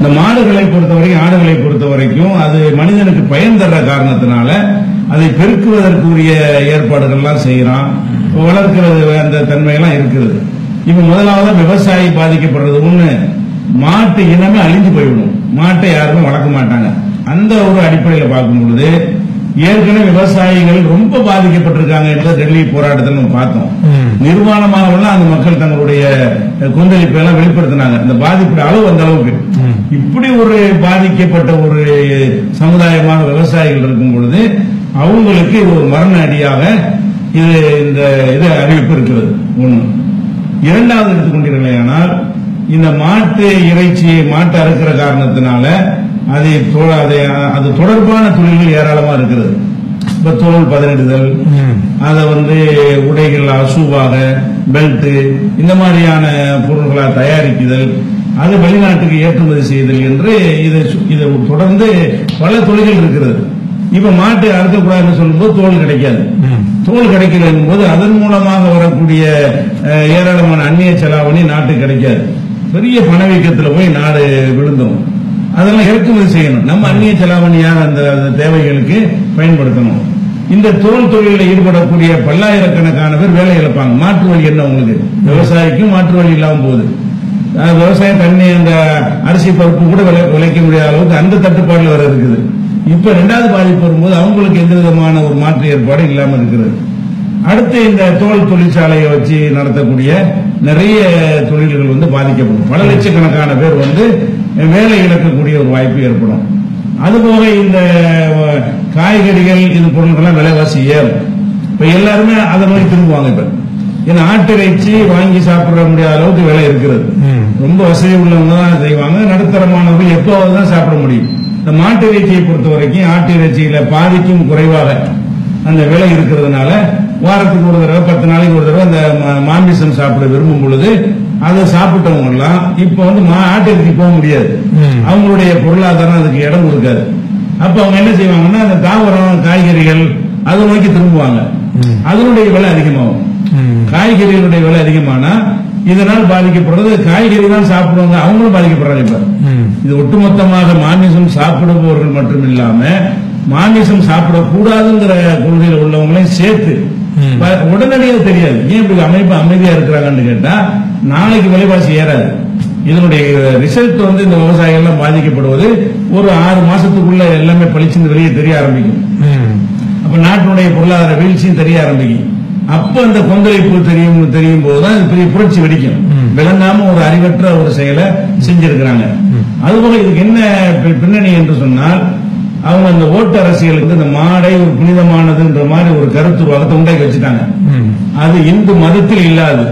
இந்த மாடுகளை பொறுத்தவரைக்கும் ஆடுகளை பொறுத்த வரைக்கும் அது மனிதனுக்கு பயன் தர்ற காரணத்தினால அதை பெருக்குவதற்குரிய ஏற்பாடுகள்லாம் செய்யறான், வளர்க்கிறது அந்த தன்மையெல்லாம் இருக்குது. இப்ப முதலாவது விவசாயி பாதிக்கப்படுறது ஒண்ணு, மாட்டு இனமே அழிஞ்சு போய்விடும், மாட்டை யாருமே வளர்க்க மாட்டாங்க. அந்த ஒரு அடிப்படையில் பார்க்கும் பொழுது ஏற்கனவே விவசாயிகள் ரொம்ப பாதிக்கப்பட்டிருக்காங்க என்ற டெல்லி போராட்டத்தில் நம்ம பார்த்தோம். நிர்வாணமாக அந்த மக்கள் தங்களுடைய கொந்தளிப்பை எல்லாம் வெளிப்படுத்தினாங்க. இந்த பாதிப்புடைய அளவு அந்த அளவுக்கு. இப்படி ஒரு பாதிக்கப்பட்ட ஒரு சமுதாயமாக விவசாயிகள் இருக்கும் பொழுது அவங்களுக்கு இது ஒரு மரண அடியாக இது அறிவிப்பு இருக்கிறது. ஒண்ணு. இரண்டாவது எடுத்துக்கொண்டீர்களேயானால் இந்த மாட்டு இறைச்சியை மாட்டு அறுக்கிற காரணத்தினால அது தொடர்பான தொழில்கள் ஏராளமா இருக்கிறது. இப்ப தோல் பதனிடுதல், அதை உடைகள் அசூவாக பெல்ட் இந்த மாதிரியான பொருள்களா தயாரிக்குதல், அது வெளிநாட்டுக்கு ஏற்றுமதி செய்தல் என்று இது தொடர்ந்து பல தொழில்கள் இருக்கிறது. இப்ப மாட்டு அறுக்கக்கூடாதுன்னு சொல்லும்போது தோல் கிடைக்காது. தோல் கிடைக்கல போது அதன் மூலமாக வரக்கூடிய ஏராளமான அந்நிய செலாவணி நாட்டுக்கு கிடைக்காது. பெரிய பணவீக்கத்தில் போய் நாடு விழுந்துடும். அதெல்லாம் இறக்குமதி செய்யணும். நம்ம அந்நிய செலாவணியாக அந்த தேவைகளுக்கு பயன்படுத்தணும். இந்த தோல் தொழிலில் ஈடுபடக்கூடிய பல்லாயிரக்கணக்கான பேர் வேலை இழப்பாங்க. மாற்று வழி என்ன உங்களுக்கு? விவசாயிக்கும் மாற்று வழி இல்லாம போகுது. விவசாயம் தண்ணி அந்த அரிசி பருப்பு கூட விளைக்க முடியாத அளவுக்கு அந்த தட்டுப்பாடுல வர இருக்குது. இப்ப இரண்டாவது பாதிப்பு வரும்போது அவங்களுக்கு எந்த விதமான ஒரு மாற்று ஏற்பாடு இல்லாம இருக்கிறது. அடுத்து இந்த தோல் தொழிற்சாலையை வச்சு நடத்தக்கூடிய நிறைய தொழில்கள் பாதிக்கப்படும். பல லட்சக்கணக்கான பேர் வேலை இழக்கக்கூடிய ஒரு வாய்ப்பு ஏற்படும். அதுபோக இந்த காய்கறிகள் இது பொருட்கள்லாம் விலைவாசி ஏறும். இப்ப எல்லாருமே அதை நோக்கி திரும்புவாங்க. இப்ப ஏன்னா ஆட்டிறைச்சி வாங்கி சாப்பிட முடியாத அளவுக்கு விலை இருக்கிறது. ரொம்ப வசதி உள்ளவங்க தான் செய்வாங்க. நடுத்தரமானவர்கள் எப்போது தான் சாப்பிட முடியும். இந்த மாட்டு இறைச்சியை பொறுத்த வரைக்கும் ஆட்டு இறைச்சியில பாதிக்கும் குறைவாக அந்த விலை இருக்கிறதுனால வாரத்துக்கு ஒரு தடவை 10 நாளைக்கு ஒரு தடவை அந்த மாமிசம் சாப்பிட விரும்பும் பொழுது அதை சாப்பிட்டவங்க எல்லாம் இப்ப ஆட்டு இறைச்சி போக முடியாது. அவங்களுடைய பொருளாதாரம் அதுக்கு இடம் கொடுக்காது. அப்ப அவங்க என்ன செய்வாங்கன்னா அந்த தாவரம் காய்கறிகள் அதை நோக்கி திரும்புவாங்க. அதனுடைய விலை அதிகமாகும். காய்கறிகளுடைய விலை அதிகமானா இதனால் பாதிக்கப்படுறது காய்கறி தான் சாப்பிடுவாங்க, அவங்களும் பாதிக்கப்படுறாங்க. இப்ப இது ஒட்டுமொத்தமாக மாமிசம் சாப்பிடுபவர்கள் மட்டும் இல்லாம மாமிசம் சாப்பிடக்கூடாதுங்கிற கொள்கையில் உள்ளவங்களையும் சேர்த்து உடனடியாக தெரியாது. ஏன் இப்படி அமைதியா இருக்கிறாங்கன்னு கேட்டா நாளைக்கு விலைவாசி ஏறாது. இதனுடைய ரிசல்ட் இந்த விவசாயிகள் பாதிக்கப்படுவது ஒரு 6 மாசத்துக்குள்ள எல்லாமே பளிச்சுன்னு வெளியே தெரிய ஆரம்பிக்கும். அப்ப நாட்டினுடைய பொருளாதார வீழ்ச்சியும் தெரிய ஆரம்பிக்கும். அப்ப அந்த கொந்தளிப்பு தெரியும் போதுதான் பெரிய புரட்சி வெடிக்கும். விளங்காம ஒரு அறிவற்ற ஒரு செயலை செஞ்சிருக்கிறாங்க. அதுபோல இதுக்கு என்ன பின்னணி என்று சொன்னால் அவங்க அந்த ஓட்டு அரசியலுக்கு இந்த மாடை ஒரு புனிதமானதுன்ற மாதிரி ஒரு கருத்துருவாகத்தை உண்டாக்கி வச்சுட்டாங்க. அது இந்து மதத்தில் இல்லாது.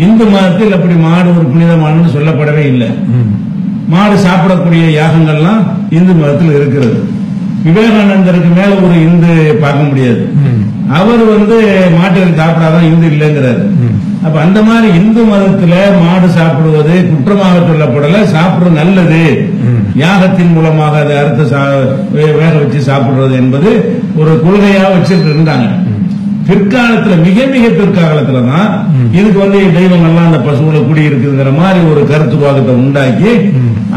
இந்து மதத்தில் அப்படி மாடு ஒரு புனிதமானது சொல்லப்படவே இல்லை. மாடு சாப்பிடக்கூடிய யாகங்கள்லாம் இந்து மதத்தில் இருக்கிறது. விவேகானந்தருக்கு மேல ஒரு இந்து பார்க்க முடியாது. அவர் மாட்டு சாப்பிடாதான் இந்து இல்லைங்கிறாரு. அப்ப அந்த மாதிரி இந்து மதத்துல மாடு சாப்பிடுவது குற்றமாக சொல்லப்படல, சாப்பிடுறது நல்லது, யாகத்தின் மூலமாக அதை அறுத்து வேக வச்சு சாப்பிடுறது என்பது ஒரு கொள்கையா வச்சுட்டு இருந்தாங்க. பிற்காலத்துல மிக மிக பிற்காலத்துலதான் இதுக்கு தெய்வங்கள்லாம் அந்த பசுவுல குடி இருக்குங்கிற மாதிரி ஒரு கருத்துவாதத்தை உண்டாக்கி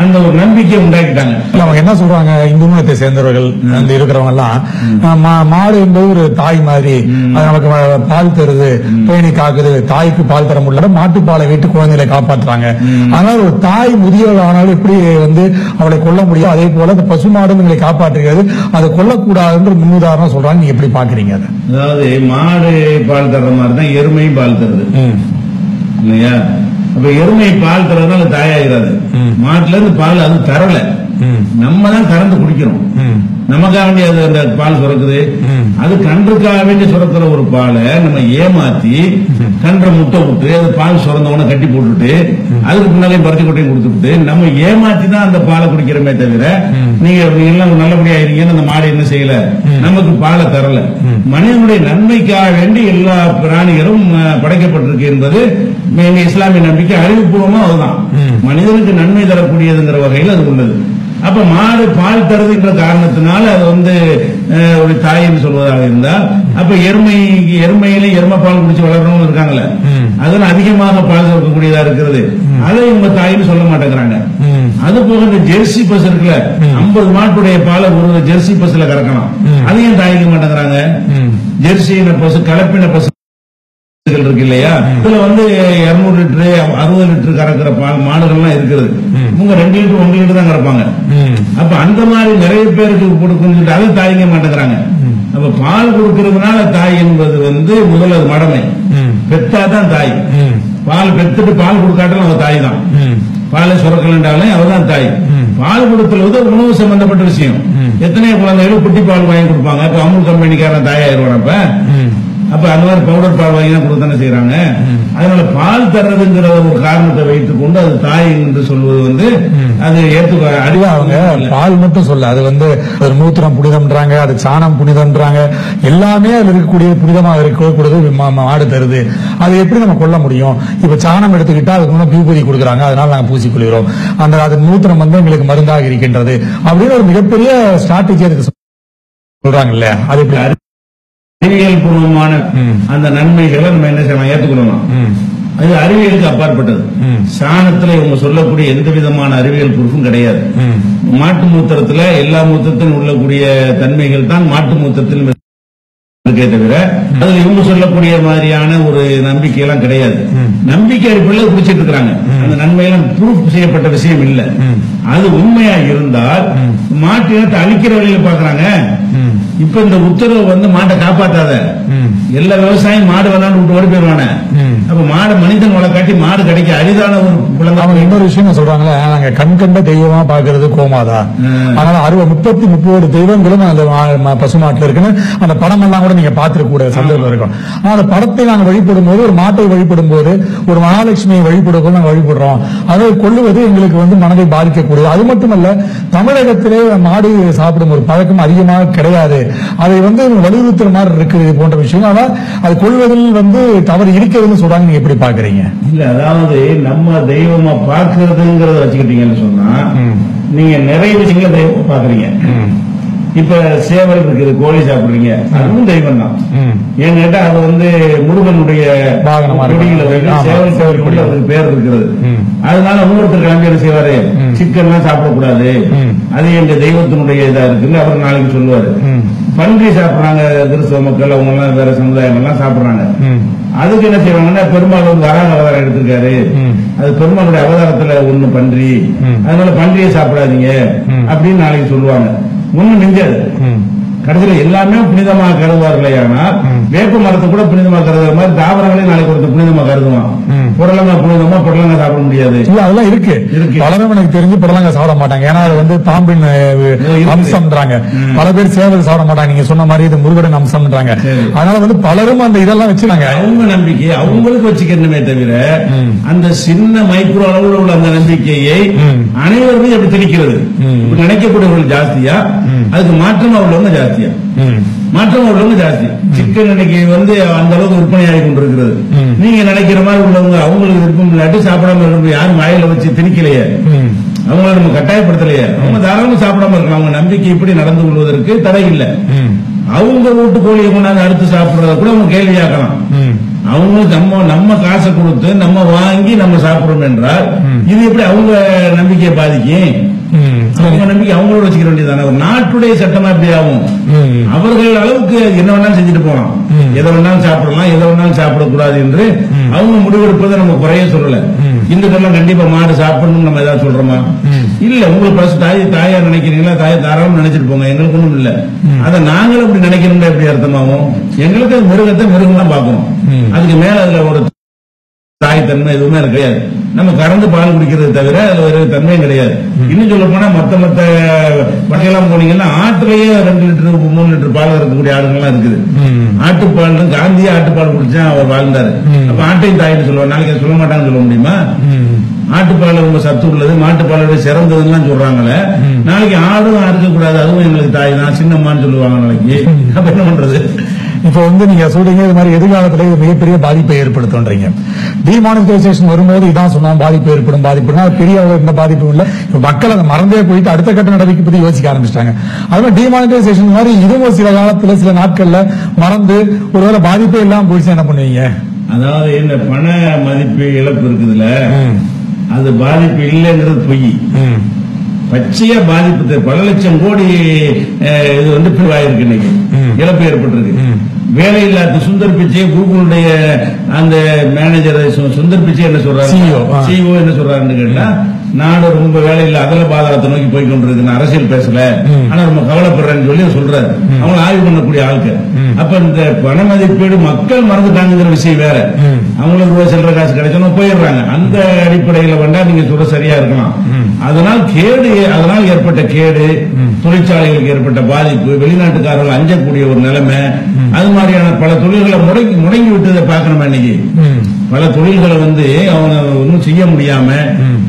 அந்த ஒரு நம்பிக்கை உண்டாக்கிட்டாங்க. அவங்க என்ன சொல்றாங்க, இந்து மதத்தை சேர்ந்தவர்கள் அந்த இருக்கிறவங்க எல்லாம் மாடு என்பது ஒரு தாய் மாதிரி, அது நமக்கு பால் தருது, பேணி காக்குது, தாய்க்கு பால் தர முடியல, மாட்டுப்பாலை வீட்டு குழந்தைகளை காப்பாற்றுறாங்க. ஆனால் ஒரு தாய் முதியவள் ஆனாலும் எப்படி அவளை கொல்ல முடியும், அதே போல அந்த பசுமாடு எங்களை காப்பாற்றுகிறது, அதை கொல்லக்கூடாதுன்ற முன்னுதாரணம் சொல்றாங்க. நீங்க எப்படி பாக்குறீங்க அதை? அதாவது மாடு பால் தர்ற மாதிரி தான் எருமையும் பால் தருது இல்லையா? அப்ப எருமை பால் தரதுனால தாயாயிராது. மாட்டுல இருந்து பால் அது தரல, நம்ம தான் கறந்து குடிக்கிறோம். நமக்காக வேண்டி அது அந்த பால் சுரக்குது. அது கன்றுக்காக வேண்டி சுரக்கிற ஒரு பாலை நம்ம ஏமாத்தி கன்றை முட்டை விட்டு அது பால் சுரந்தவன கட்டி போட்டுட்டு அதுக்கு பின்னாலே பருத்தி கொட்டையும் கொடுத்துட்டு நம்ம ஏமாத்தி தான் அந்த பாலை குடிக்கிறோமே தவிர நீங்க எல்லாம் நல்லபடியா இருக்கீங்கன்னு அந்த மாடு என்ன செய்யல, நமக்கு பாலை தரல. மனிதனுடைய நன்மைக்காக வேண்டி எல்லா பிராணிகளும் படைக்கப்பட்டிருக்கு என்பது இஸ்லாமிய நம்பிக்கை அறிவுபூர்வமா அதுதான். மனிதனுக்கு நன்மை தரக்கூடியதுங்கிற வகையில் அது உள்ளது. அப்ப மாடு பால் தருதுன்ற காரணத்தினால அது வந்து ஒரு தாயின்னு சொல்வதாக இருந்தால், அப்ப எருமையில எருமை பால் குடிச்சு வளர்றவங்க இருக்காங்கல்ல, அதெல்லாம் அதிகமாக பால் சுரக்கக்கூடியதா இருக்கிறது, அதை இவங்க தாயின்னு சொல்ல மாட்டேங்கிறாங்க. அது போக இந்த ஜெர்சி பசு இருக்குல்ல, 50 மாட்டுடைய பாலை ஒரு ஜெர்சி பசுல கறக்கலாம், அதையும் தாய்க்க மாட்டேங்கிறாங்க. ஜெர்சியின பசு, கலப்பின பசு இருக்கு இல்லையா, இதுல வந்து 200 லிட்டரு 60 லிட்டர் கறக்கிற பால் மாடுகள்லாம் இருக்கிறது. இவங்க 2 லிட்டர் 1 லிட்டர் தான் கறப்பாங்க. அப்ப அந்த மாதிரி நிறைய பேருக்கு கொடுக்கணும், அதை தாய்க்க மாட்டேங்கிறாங்க. அப்ப பால் கொடுக்கறதுனால தாய் என்பது வந்து முதல்ல அது மடமை, பெத்தாதான் தாய். பால் பெத்துட்டு பால் கொடுக்காட்டாலும் அவ தாய் தான். பாலை சுரக்கலண்டாலும் அவதான் தாய். பால் கொடுத்துறது உணவு சம்பந்தப்பட்ட விஷயம். எத்தனையோ குழந்தைகளும் குட்டி பால் வாங்கி கொடுப்பாங்க. அப்ப அமுல் கம்பெனிக்காரன் தாயாயிருவான். அப்ப அந்த மாதிரி பவுடர் பால் வாங்கி தான் கொடுத்தானே செய்யறாங்க. அதனால பால் தர்றதுங்கிற ஒரு காரணத்தை வைத்துக் கொண்டு அது தாய் என்று சொல்வது வந்து அது ஏற்றுக்க. அவங்க பால் மட்டும் சொல்ல, அது வந்து மூத்திரம் புனிதம்ன்றாங்க, அது சாணம் புனிதம்ன்றாங்க, எல்லாமே அதுல இருக்கக்கூடிய புனிதமாக இருக்கக்கூடாது மாடு தருது. அது எப்படி நம்ம கொள்ள முடியும்? இப்ப சாணம் எடுத்துக்கிட்டா அதுக்கு முன்னாடி பூபதி கொடுக்குறாங்க, அதனால நாங்க பூசிக்கொள்கிறோம், அந்த அது மூத்திரம் வந்து எங்களுக்கு மருந்தாக இருக்கின்றது அப்படின்னு ஒரு மிகப்பெரிய ஸ்ட்ராட்டஜி அதுக்கு சொல்றாங்கல்ல. அது எப்படி அறிவியல் பூர்வமான அந்த நன்மைகளை நம்ம என்ன செய்யலாம், ஏற்றுக்கொள்ளலாம். அது அறிவியலுக்கு அப்பாற்பட்டது. சாணத்துல இவங்க சொல்லக்கூடிய எந்த விதமான அறிவியல் ப்ரூஃபும் கிடையாது. மாட்டு மூத்திரத்துல எல்லா மூத்திரத்திலும் உள்ளக்கூடிய தன்மைகள் தான் மாட்டு மூத்திரத்தில் இருக்கே தவிர அதுல இவங்க சொல்லக்கூடிய மாதிரியான ஒரு நம்பிக்கை எல்லாம் கிடையாது. நம்பிக்கை அடிப்படையில் குடிச்சிட்டு இருக்கிறாங்க. அந்த நன்மையெல்லாம் ப்ரூஃப் செய்யப்பட்ட விஷயம் இல்ல. அது உண்மையா இருந்தால் மாட்டு இனத்தை அழிக்கிற வழியில பாக்குறாங்க. இப்ப இந்த உத்தரவு வந்து மாட்டை காப்பாத்தாத, எல்லா விவசாயம் மாடு வேணாலும் விட்டு ஓடி போயிருவானே. அப்ப மாடு மனிதன் வளர்க்காட்டி மாடு கிடைக்க அரிதான ஒரு குழந்தை. இன்னொரு விஷயம் சொல்றாங்களே, நாங்க கண் கண்ட தெய்வமா பாக்குறது கோமாதா, அதனால 30 தெய்வங்களும் அந்த பசுமாட்டுல இருக்குன்னு அந்த படம் எல்லாம் கூட நீங்க பாத்துக்க கூட சந்தர்ப்பம் இருக்கும். ஆனா அந்த படத்தை நாங்க வழிபடும் போது, ஒரு மாட்டை வழிபடும் போது, ஒரு மகாலட்சுமியை வழிபடும்போது நாங்க வழிபடுறோம். அதை கொள்ளுவது எங்களுக்கு வந்து மனதை பாதிக்கக்கூடியது. அது மட்டுமல்ல, தமிழகத்திலே மாடு சாப்பிடும் ஒரு பழக்கம் அதிகமாக கிடையாது. அதை வந்து வலியுறுத்துற மாதிரி இருக்கு போன்ற விஷயம். ஆனால் அது கொள்வதில் வந்து தவறு இருக்கிறதுன்னு சொல்றாங்க. நீங்க எப்படி பாக்குறீங்க? இல்ல, அதாவது நம்ம தெய்வமா பாக்குறதுங்கிறத வச்சுக்கிட்டீங்கன்னு சொன்னா நீங்க நிறைய விஷயங்களை தெய்வமா பாக்குறீங்க. இப்ப சேவல் இருக்குது, கோழி சாப்பிடுறீங்க, அதுவும் தெய்வம் தான். ஏன்னு கேட்டா அது வந்து முருகனுடைய சேவல் அதுக்கு பேர் இருக்கிறது. அதனால ஒவ்வொருத்தர் கிளம்பி என்ன செய்வாரு, சிக்கன் எல்லாம் சாப்பிடக்கூடாது, அது எங்க தெய்வத்தினுடைய இதா இருக்குன்னு அவர் நாளைக்கு சொல்லுவாரு. பன்றி சாப்பிடுறாங்க கிறிஸ்தவ மக்கள், அவங்க எல்லாம் வேற சமுதாயம் எல்லாம் சாப்பிடுறாங்க. அதுக்கு என்ன செய்வாங்கன்னா, பெருமாள் வந்து வராக அவதாரம் எடுத்திருக்காரு, அது பெருமாளுடைய அவதாரத்துல ஒண்ணு பன்றி, அதனால பன்றியை சாப்பிடாதீங்க அப்படின்னு நாளைக்கு சொல்லுவாங்க. ஒண்ணும் நெஞ்சாது. கடைசியில் எல்லாமே புனிதமாக கருதுவார்கள். ஆனால் வேப்ப மரத்தை கூட புனிதமாக கருதுற மாதிரி தாவரங்களையும் நாளைக்கு ஒருத்தர் புனிதமா கருதுவான். புடலங்கா புனிதமா, புடலங்கா சாப்பிட முடியாது. இல்ல, அதெல்லாம் இருக்கு. பலரும் எனக்கு தெரிஞ்சு புடலங்கா சாப்பிட மாட்டாங்க. ஏன்னா அது வந்து பாம்பின் அம்சம்ன்றாங்க. பல பேர் சேவல் சாப்பிட மாட்டாங்க. நீங்க சொன்ன மாதிரி இது முருகன் அம்சம்ன்றாங்க. அதனால வந்து பலரும் அந்த இதெல்லாம் வச்சுருக்காங்க. அவங்க நம்பிக்கை அவங்களுக்கு வச்சுக்கணுமே தவிர அந்த சின்ன மைக்ரோ அளவில் உள்ள அந்த நம்பிக்கையை அனைவருமே எப்படி திணிக்கிறது. நினைக்கக்கூடியவர்கள் ஜாஸ்தியா, அதுக்கு மாற்றம் உள்ளவங்க ஜாஸ்தியா, மாற்றம் உள்ளவங்க ஜாஸ்தி. சிக்கன் இன்னைக்கு வந்து அந்த அளவுக்கு விற்பனையாகி கொண்டிருக்கிறது. நீங்க நினைக்கிற மாதிரி உள்ளவங்க அவங்களுக்கு விருப்பம் இல்லாட்டி சாப்பிடாம இருக்க யாரும் வாயில வச்சு திணிக்கலையே, அவங்கள நம்ம கட்டாயப்படுத்தலையே. அவங்க தாராளமா சாப்பிடாம இருக்கலாம். அவங்க நம்பிக்கை இப்படி நடந்து கொள்வதற்கு தடை இல்லை. அவங்க வீட்டு கோழியை கொண்டாந்து அடுத்து சாப்பிடுறத கூட அவங்க கேள்வியாக்கலாம். அவங்களுக்கு நம்ம காசை கொடுத்து நம்ம வாங்கி நம்ம சாப்பிடுறோம் என்றால் இது எப்படி அவங்க நம்பிக்கையை பாதிக்கும்? அவங்க நம்பிக்கை அவங்களோட வச்சுக்க வேண்டியதான. ஒரு நாட்டுடைய சட்டமா எப்படி ஆகும்? அவர்கள் அளவுக்கு என்ன வேணாலும் செஞ்சுட்டு போலாம், எதை வேணாலும் சாப்பிடலாம், எதை வேணாலும் சாப்பிடக்கூடாது என்று அவங்க முடிவெடுப்பதை நம்ம குறைய சொல்லல. இந்துக்கெல்லாம் கண்டிப்பா மாடு சாப்பிடணும் நம்ம ஏதாவது சொல்றோமா? இல்ல. உங்களுக்கு பஸ் தாயார் நினைக்கிறீங்களா, தாயை தாராளம் நினைச்சிட்டு போங்க, எங்களுக்கு ஒண்ணும் இல்ல. அதை நாங்களும் அப்படி நினைக்கணும்னா எப்படி அர்த்தமாகும்? எங்களுக்கு மிருகத்தை மிருகம் பார்க்கணும், அதுக்கு மேல அதுல ஒரு தாய் தன்மை எதுவுமே கிடையாது. நம்ம கறந்து பால் குடிக்கிறது தவிர அது ஒரு தன்மையும் கிடையாது. இன்னும் சொல்ல போனா மத்த பட்டையெல்லாம் போனீங்கன்னா ஆட்டுலயே 2 லிட்டர் 3 லிட்டர் பால் இருக்கக்கூடிய ஆடுகள்லாம் இருக்குது. ஆட்டுப்பால் காந்தியா ஆட்டுப்பால் குடிச்சா அவர் வாழ்ந்தாரு. அப்ப ஆட்டையும் தாயின்னு சொல்லுவாங்க. நாளைக்கு சொல்ல மாட்டாங்கன்னு சொல்ல முடியுமா? ஆட்டுப்பால் ரொம்ப சத்து உள்ளது, மாட்டுப்பாலோட சிறந்ததுன்னு சொல்றாங்களே. நாளைக்கு ஆடும் அறுக்க கூடாது, அதுவும் எங்களுக்கு தாய் தான், சின்னம்மான்னு சொல்லுவாங்க நாளைக்கு. அப்ப என்ன பண்றது? இப்ப நீங்க சொல்றீங்க இது மாதிரி எதிர்காலத்துல இது மிகப்பெரிய பாதிப்பை ஏற்படுத்துன்றீங்க. டிமானிட்டைசேஷன் வரும்போது இதான் சொன்னா பாதிப்பு ஏற்படும் பெரிய எந்த பாதிப்பும் இல்ல. இப்ப மக்கள் அதை மறந்தே போயிட்டு அடுத்த கட்ட நடவடிக்கை பத்தி யோசிக்க ஆரம்பிச்சிட்டாங்க. அதனால டிமானிட்டைசேஷன் மாதிரி இதுவும் சில காலத்துல சில நாட்கள்ல மறந்து ஒருவேளை பாதிப்பே இல்லாம போயிடுச்சு என்ன பண்ணுவீங்க? அதாவது இந்த பண மதிப்பு இழப்பு இருக்குதுல்ல, அது பாதிப்பு இல்லைங்கிறது பொய். பச்சையா பாதிப்பு பல லட்சம் கோடி இது பிரிவாயிருக்கு. இன்னைக்கு இழப்பு ஏற்பட்டிருக்கு. வேலையில்லாத சுந்தர் பிச்சை கூகுளுடைய அந்த மேனேஜர் சுந்தர் பிச்சை என்ன சொல்றாரு, சிஇஓ என்ன சொல்றாருன்னு கேட்டா, நாடு ரொம்ப வேலையில்லை அகல பாதாளத்தை நோக்கி போய் கொண்டிருக்கு, நான் அரசியல் பேசல ஆனா ரொம்ப கவலைப்படுறேன்னு சொல்லி சொல்றாரு. அவங்க ஆய்வு பண்ணக்கூடிய ஆட்கள். அப்ப இந்த பண மதிப்பீடு மக்கள் மறந்துட்டாங்கிற விஷயம் வேற. அவங்களுக்கு ரூபாய் செல்ற காசு கிடைச்சோம் போயிடுறாங்க. அந்த அடிப்படையில வேண்டா நீங்க சொல்ற சரியா இருக்கலாம். அதனால் ஏற்பட்ட கேடு, தொழிற்சாலைகளுக்கு ஏற்பட்ட பாதிப்பு, வெளிநாட்டுக்காரர்கள் அஞ்சக்கூடிய ஒரு நிலைமை, அது மாதிரியான பல தொழில்களை முடங்கி விட்டதை பார்க்கணும். இன்னைக்கு பல தொழில்களை அவங்க ஒன்றும் செய்ய முடியாம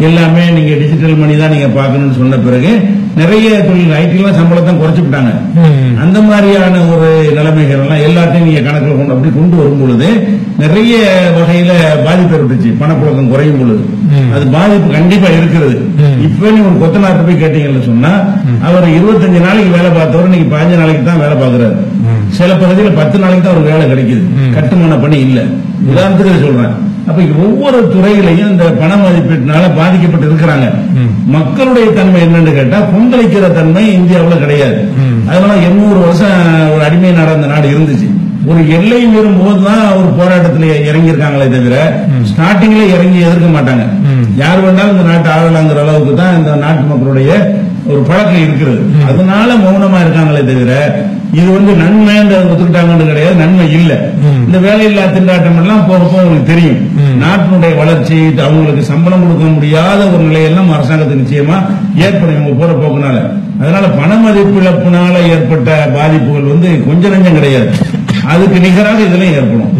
எல்லாமே நீங்க டிஜிட்டல் மணி தான் நீங்க பார்க்கணும்னு சொன்ன பிறகு நிறைய தொழில் ஐடிலாம் சம்பளத்தை குறைச்சு விட்டாங்க. அந்த மாதிரியான ஒரு நிலைமைகள் எல்லாம் எல்லாத்தையும் நீங்க கணக்கில் அப்படி கொண்டு வரும் பொழுது நிறைய வகையில பாதிப்பு ஏற்பட்டுச்சு. பணப்புழக்கம் குறையும் பொழுது அது பாதிப்பு கண்டிப்பா இருக்கிறது. இப்ப நீ ஒரு கொத்தனார் போய் கேட்டீங்கன்னு சொன்னா அவர் 25 நாளைக்கு வேலை பார்த்தவர் இன்னைக்கு 15 நாளைக்கு தான் வேலை பார்க்கிறாரு. சில பகுதியில் 10 நாளைக்கு தான் ஒரு வேலை கிடைக்குது. கட்டுமான பணி இல்ல. உதாரணத்துக்கு சொல்றேன். அப்ப ஒவ்வொரு துறையிலையும் இந்த பண மதிப்பீட்டினால பாதிக்கப்பட்டு இருக்கிறாங்க. மக்களுடைய தன்மை என்னன்னு கேட்டா கொந்தளிக்கிற தன்மை இந்தியாவில் கிடையாது. அதனால 800 வருஷம் ஒரு அடிமை நாடு அந்த நாடு இருந்துச்சு. ஒரு எல்லை மீறும் போதுதான் ஒரு போராட்டத்தில் இறங்கி இருக்காங்களே தவிர ஸ்டார்டிங்ல இறங்கி எதிர்க்க மாட்டாங்க. யார் வேணாலும் இந்த நாட்டு ஆளலாங்கிற அளவுக்கு தான் இந்த நாட்டு மக்களுடைய ஒரு பழக்கம் இருக்கிறது. அதனால மௌனமா இருக்காங்களே தவிர இது நன்மை ஒத்துக்கிட்டாங்கன்னு கிடையாது. நன்மை இல்ல. இந்த வேலையில்லா திண்டாட்டம் எல்லாம் போறப்போ உங்களுக்கு தெரியும். நாட்டினுடைய வளர்ச்சி, அவங்களுக்கு சம்பளம் கொடுக்க முடியாத ஒரு நிலையெல்லாம் அரசாங்கத்துக்கு நிச்சயமா ஏற்படும் இவங்க போற போக்குனால. அதனால பண மதிப்பு இழப்பினால ஏற்பட்ட பாதிப்புகள் கொஞ்ச நஞ்சம் கிடையாது. அதுக்கு நிகராக இதெல்லாம் ஏற்படும்.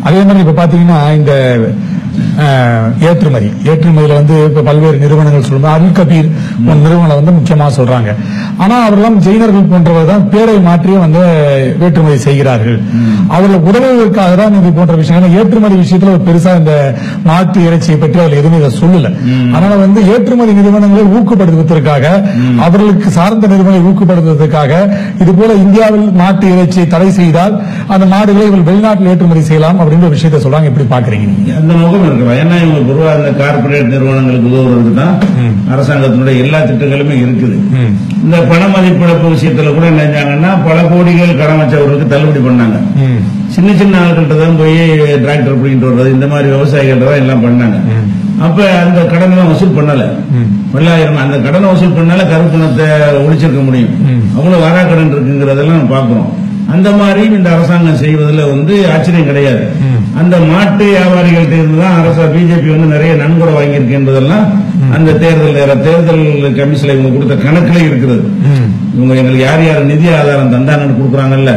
அதே மாதிரி இப்ப பாத்தீங்கன்னா இந்த ஏற்றுமதியில இப்ப பல்வேறு நிறுவனங்கள் சொல்லுவாங்க. அல் கபீர் நிறுவனம் முக்கியமா சொல்றாங்க. ஆனா அவரெல்லாம் ஜெயினர்கள் போன்றவர் தான் பேரை மாற்றியே ஏற்றுமதி செய்கிறார்கள். அவர்கள் உதவுவதற்காக தான் இது போன்ற விஷயங்கள். ஏற்றுமதி விஷயத்துல பெருசா இந்த மாட்டு இறைச்சியை பற்றி அவர் எதுவுமே சொல்லல. அதனால ஏற்றுமதி நிறுவனங்களை ஊக்கப்படுத்துவதற்காக, அவர்களுக்கு சார்ந்த நிறுவனங்களை ஊக்கப்படுத்துவதற்காக இது போல இந்தியாவில் மாட்டு இறைச்சியை தடை செய்தால் அந்த மாடுகளை இவர்கள் வெளிநாட்டில் ஏற்றுமதி செய்யலாம் அப்படின்ற விஷயத்தை சொல்றாங்க. எப்படி பாக்குறீங்க நீங்க? அந்த நோக்கம் இருக்கலாம். ஏன்னா இவங்க பொதுவாக இந்த கார்பரேட் நிறுவனங்களுக்கு உதவுறதுக்கு தான் அரசாங்கத்தினுடைய எல்லா திட்டங்களுமே இருக்குது. இந்த பண மதிப்பிழப்பு விஷயத்துல கூட என்ன செஞ்சாங்கன்னா பல கோடிகள் கடன் வச்சவர்களுக்கு தள்ளுபடி பண்ணாங்க. சின்ன சின்ன ஆட்கள்கிட்ட தான் போய் டிராக்டர் பிடிக்கிட்டு வர்றது, இந்த மாதிரி விவசாயிகள்ட்ட தான் எல்லாம் பண்ணாங்க. அப்ப அந்த கடன் எல்லாம் வசூல் பண்ணல. பல்லாயிரம் அந்த கடனை வசூல் பண்ணால கருப்பணத்தை ஒழிச்சிருக்க முடியும். அவ்வளவு வாரா கடன் இருக்குங்கிறதெல்லாம் நம்ம பாக்குறோம். அந்த மாதிரி இந்த அரசாங்கம் செய்வதில் ஆச்சரியம் கிடையாது. அந்த மாட்டு வியாபாரிகள்ட்ட இருந்துதான் பிஜேபி நிறைய நன்கொடை வாங்கியிருக்கு என்பதெல்லாம் அந்த தேர்தல் கமிஷன்ல இவங்க கொடுத்த கணக்குல இருக்கிறது. இவங்க எங்களுக்கு யார் யார் நிதி ஆதாரம் தந்தாங்கன்னு கொடுக்குறாங்கல்ல,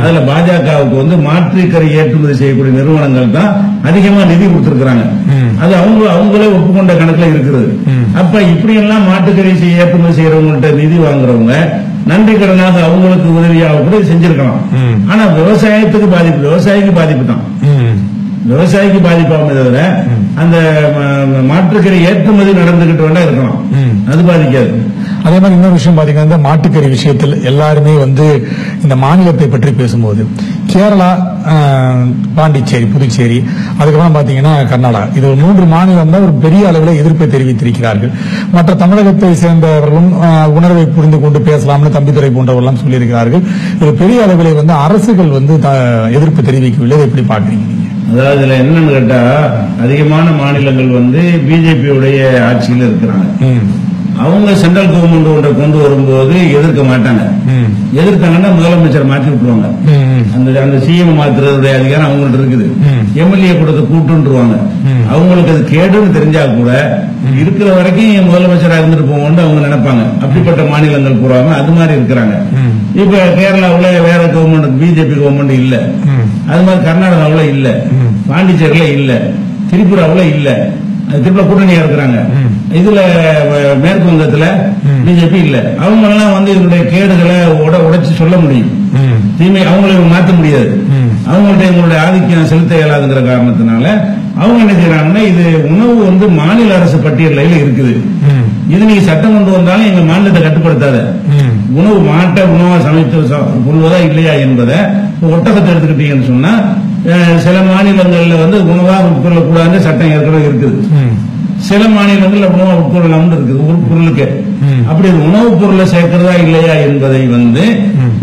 அதுல பாஜகவுக்கு மாற்றுக்கறி ஏற்றுமதி செய்யக்கூடிய நிறுவனங்கள் தான் அதிகமா நிதி கொடுத்திருக்கிறாங்க. அது அவங்களே ஒப்புக்கொண்ட கணக்குல இருக்கிறது. அப்ப இப்படி எல்லாம் மாட்டுக்கறி ஏற்றுமதி செய்யறவங்கள்ட்ட நிதி வாங்குறவங்க நன்றி கடனாக அவங்களுக்கு உதவியாக கூட செஞ்சிருக்கலாம். ஆனா விவசாயிக்கு பாதிப்பு தான். விவசாயிக்கு பாதிப்பாக தவிர அந்த மாட்டுக்கறி ஏற்றுமதி நடந்துகிட்டு வேண்டாம் இருக்கலாம், அது பாதிக்காது. அதே மாதிரி இன்னொரு விஷயம் பாத்தீங்கன்னா மாட்டுக்கறி விஷயத்தில் எல்லாருமே இந்த மாநிலத்தை பற்றி பேசும்போது கேரளா, பாண்டிச்சேரி, புதுச்சேரி, அதுக்கப்புறம் பாத்தீங்கன்னா கர்நாடகா, இது 3 மாநிலம் தான் ஒரு பெரிய அளவில் எதிர்ப்பை தெரிவித்திருக்கிறார்கள். மற்ற தமிழகத்தை சேர்ந்தவர்களும் உணர்வை புரிந்து கொண்டு பேசலாம்னு தம்பித்துறை போன்றவர்கள் சொல்லியிருக்கிறார்கள். இது பெரிய அளவில் அரசுகள் எதிர்ப்பு தெரிவிக்கவில்லை. எப்படி பாக்குறீங்க? அதாவது இதுல என்னன்னு கேட்டா அதிகமான மாநிலங்கள் பிஜேபியுடைய ஆட்சியில் இருக்கிறாங்க. அவங்க சென்ட்ரல் கவர்மெண்ட் ஒன்றை கொண்டு வரும்போது எதிர்க்க மாட்டாங்க. எதிர்த்தாங்கன்னா முதலமைச்சர் மாற்றி விட்டுருவாங்க. அந்த சிஎம் மாத்துறதுடைய அதிகாரம் அவங்கள்ட்ட இருக்குது. எம்எல்ஏ கொடுத்த கூட்டுருவாங்க. அவங்களுக்கு அது கேடுன்னு தெரிஞ்சா கூட இருக்கிற வரைக்கும் முதலமைச்சராக இருந்துட்டு போவோம்னு அவங்க நினைப்பாங்க. அப்படிப்பட்ட மாநிலங்கள் பூராம அது மாதிரி இருக்கிறாங்க. இப்ப கேரளாவுல வேற கவர்மெண்ட் பிஜேபி கவர்மெண்ட் இல்ல, அது மாதிரி கர்நாடகாவுல இல்ல, பாண்டிச்சேரியில இல்ல, திரிபுராவுல இல்ல, திரிபுரா கூட்டணியா இருக்கிறாங்க. இதுல மேற்கு வங்கத்துல பிஜேபி இல்ல. அவங்க எல்லாம் வந்து இதனுடைய கேடுகளை உடைச்சு சொல்ல முடியும், தீமை அவங்களை மாற்ற முடியாது. அவங்கள்ட்ட எங்களுடைய ஆதிக்கம் செலுத்த இயலாதுங்கிற காரணத்தினால அவங்க என்ன செய்யறாங்கன்னா, இது உணவு வந்து மாநில அரசு பட்டியலில் இருக்குது, இது நீங்க சட்டம் கொண்டு வந்தாலும் எங்க மாநிலத்தை கட்டுப்படுத்தாத, உணவு மாட்டை உணவா சமைத்து கொள்வதா இல்லையா என்பதை ஒட்டகத்தை எடுத்துக்கிட்டீங்கன்னு சொன்னா சில மாநிலங்கள்ல வந்து உணவா உட்கொள்ளக்கூடாதுன்னு சட்டம் ஏற்கனவே இருக்குது. சில மாநிலங்கள்ல உணவா உட்கொள்ளலாம்னு இருக்குது ஒரு பொருளுக்கு. அப்படி உணவுப் பொருளை சேர்க்கிறதா இல்லையா என்பதை வந்து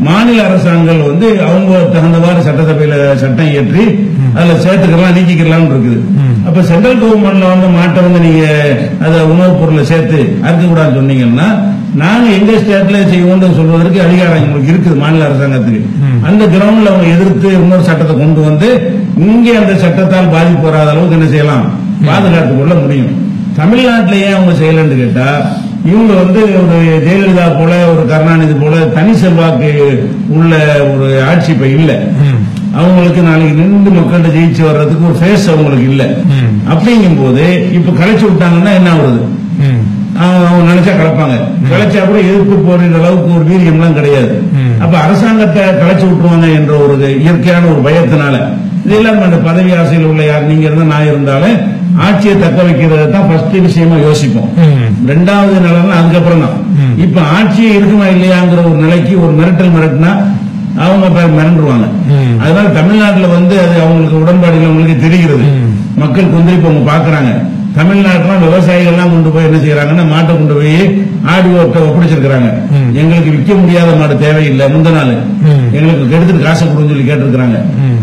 மாநில அரசாங்கங்கள் வந்து அவங்க தகுந்தவாறு சட்டசபையில சட்டம் இயற்றி அதுல சேர்த்துக்கலாம் நீக்கிக்கலாம் இருக்குது. அப்ப சென்ட்ரல் கவர்மெண்ட்ல வந்து மாட்டை வந்து நீங்க அத உணவுப் பொருளை சேர்த்து அறுக்கக்கூடாதுன்னு சொன்னீங்கன்னா நாங்க எங்க ஸ்டேட்ல செய்வோம் சொல்வதற்கு அதிகாரம் எங்களுக்கு இருக்குது மாநில அரசாங்கத்துக்கு. அந்த கிரவுண்ட்ல அவங்க எதிர்த்து இன்னொரு சட்டத்தை கொண்டு வந்து இங்கே அந்த சட்டத்தால் பாதிப்பு வராத அளவுக்கு என்ன செய்யலாம், பாதுகாத்துக் கொள்ள முடியும். தமிழ்நாட்டில ஏன் அவங்க செய்யலன்னு கேட்டா, இவங்க வந்து ஒரு ஜெயலலிதா போல ஒரு கருணாநிதி போல தனி செல்வாக்கு உள்ள ஒரு ஆட்சி இப்ப இல்ல. அவங்களுக்கு நாளைக்கு நின்று மக்கள்கிட்ட ஜெயிச்சு வர்றதுக்கு ஒரு ஃபேஸ் அவங்களுக்கு இல்ல. அப்படிங்கும் போது இப்ப கலைச்சு விட்டாங்கன்னா என்ன ஆகுது, அவங்க நினைச்சா கலப்பாங்க, கலைச்சா கூட எதிர்ப்பு போற அளவுக்கு ஒரு வீரியம் எல்லாம் கிடையாது. அப்ப அரசாங்கத்தை கலைச்சு விட்டுருவாங்க என்ற ஒரு இயற்கையான ஒரு பயத்தினால இது எல்லாரும் அந்த பதவி ஆசையில் உள்ள யார் நீங்க இருந்தா நான் இருந்தாலும் ஆட்சியை தக்க வைக்கிறது தான் ஃபர்ஸ்ட் விஷயமா யோசிப்போம். ரெண்டாவது நிலைமை அதுக்கப்புறம் தான். இப்ப ஆட்சியே இருக்குமா இல்லையாங்கிற ஒரு நிலைக்கு ஒரு மிரட்டினா அவங்க மிரண்டுருவாங்க. அதனால தமிழ்நாட்டில் வந்து அது அவங்களுக்கு உடன்பாடுகள் அவங்களுக்கு தெரிகிறது, மக்கள் கொந்தளிப்பு அவங்க பாக்குறாங்க. தமிழ்நாட்டுல விவசாயிகள் எல்லாம் கொண்டு போய் என்ன செய்யறாங்கன்னா மாட்டை கொண்டு போய் ஆடி ஒப்படைச்சிருக்காங்க. எங்களுக்கு விற்க முடியாத மாடு தேவையில்லை, முந்த நாள் எங்களுக்கு எடுத்துட்டு காசை கொடுன்னு சொல்லி கேட்டிருக்காங்க.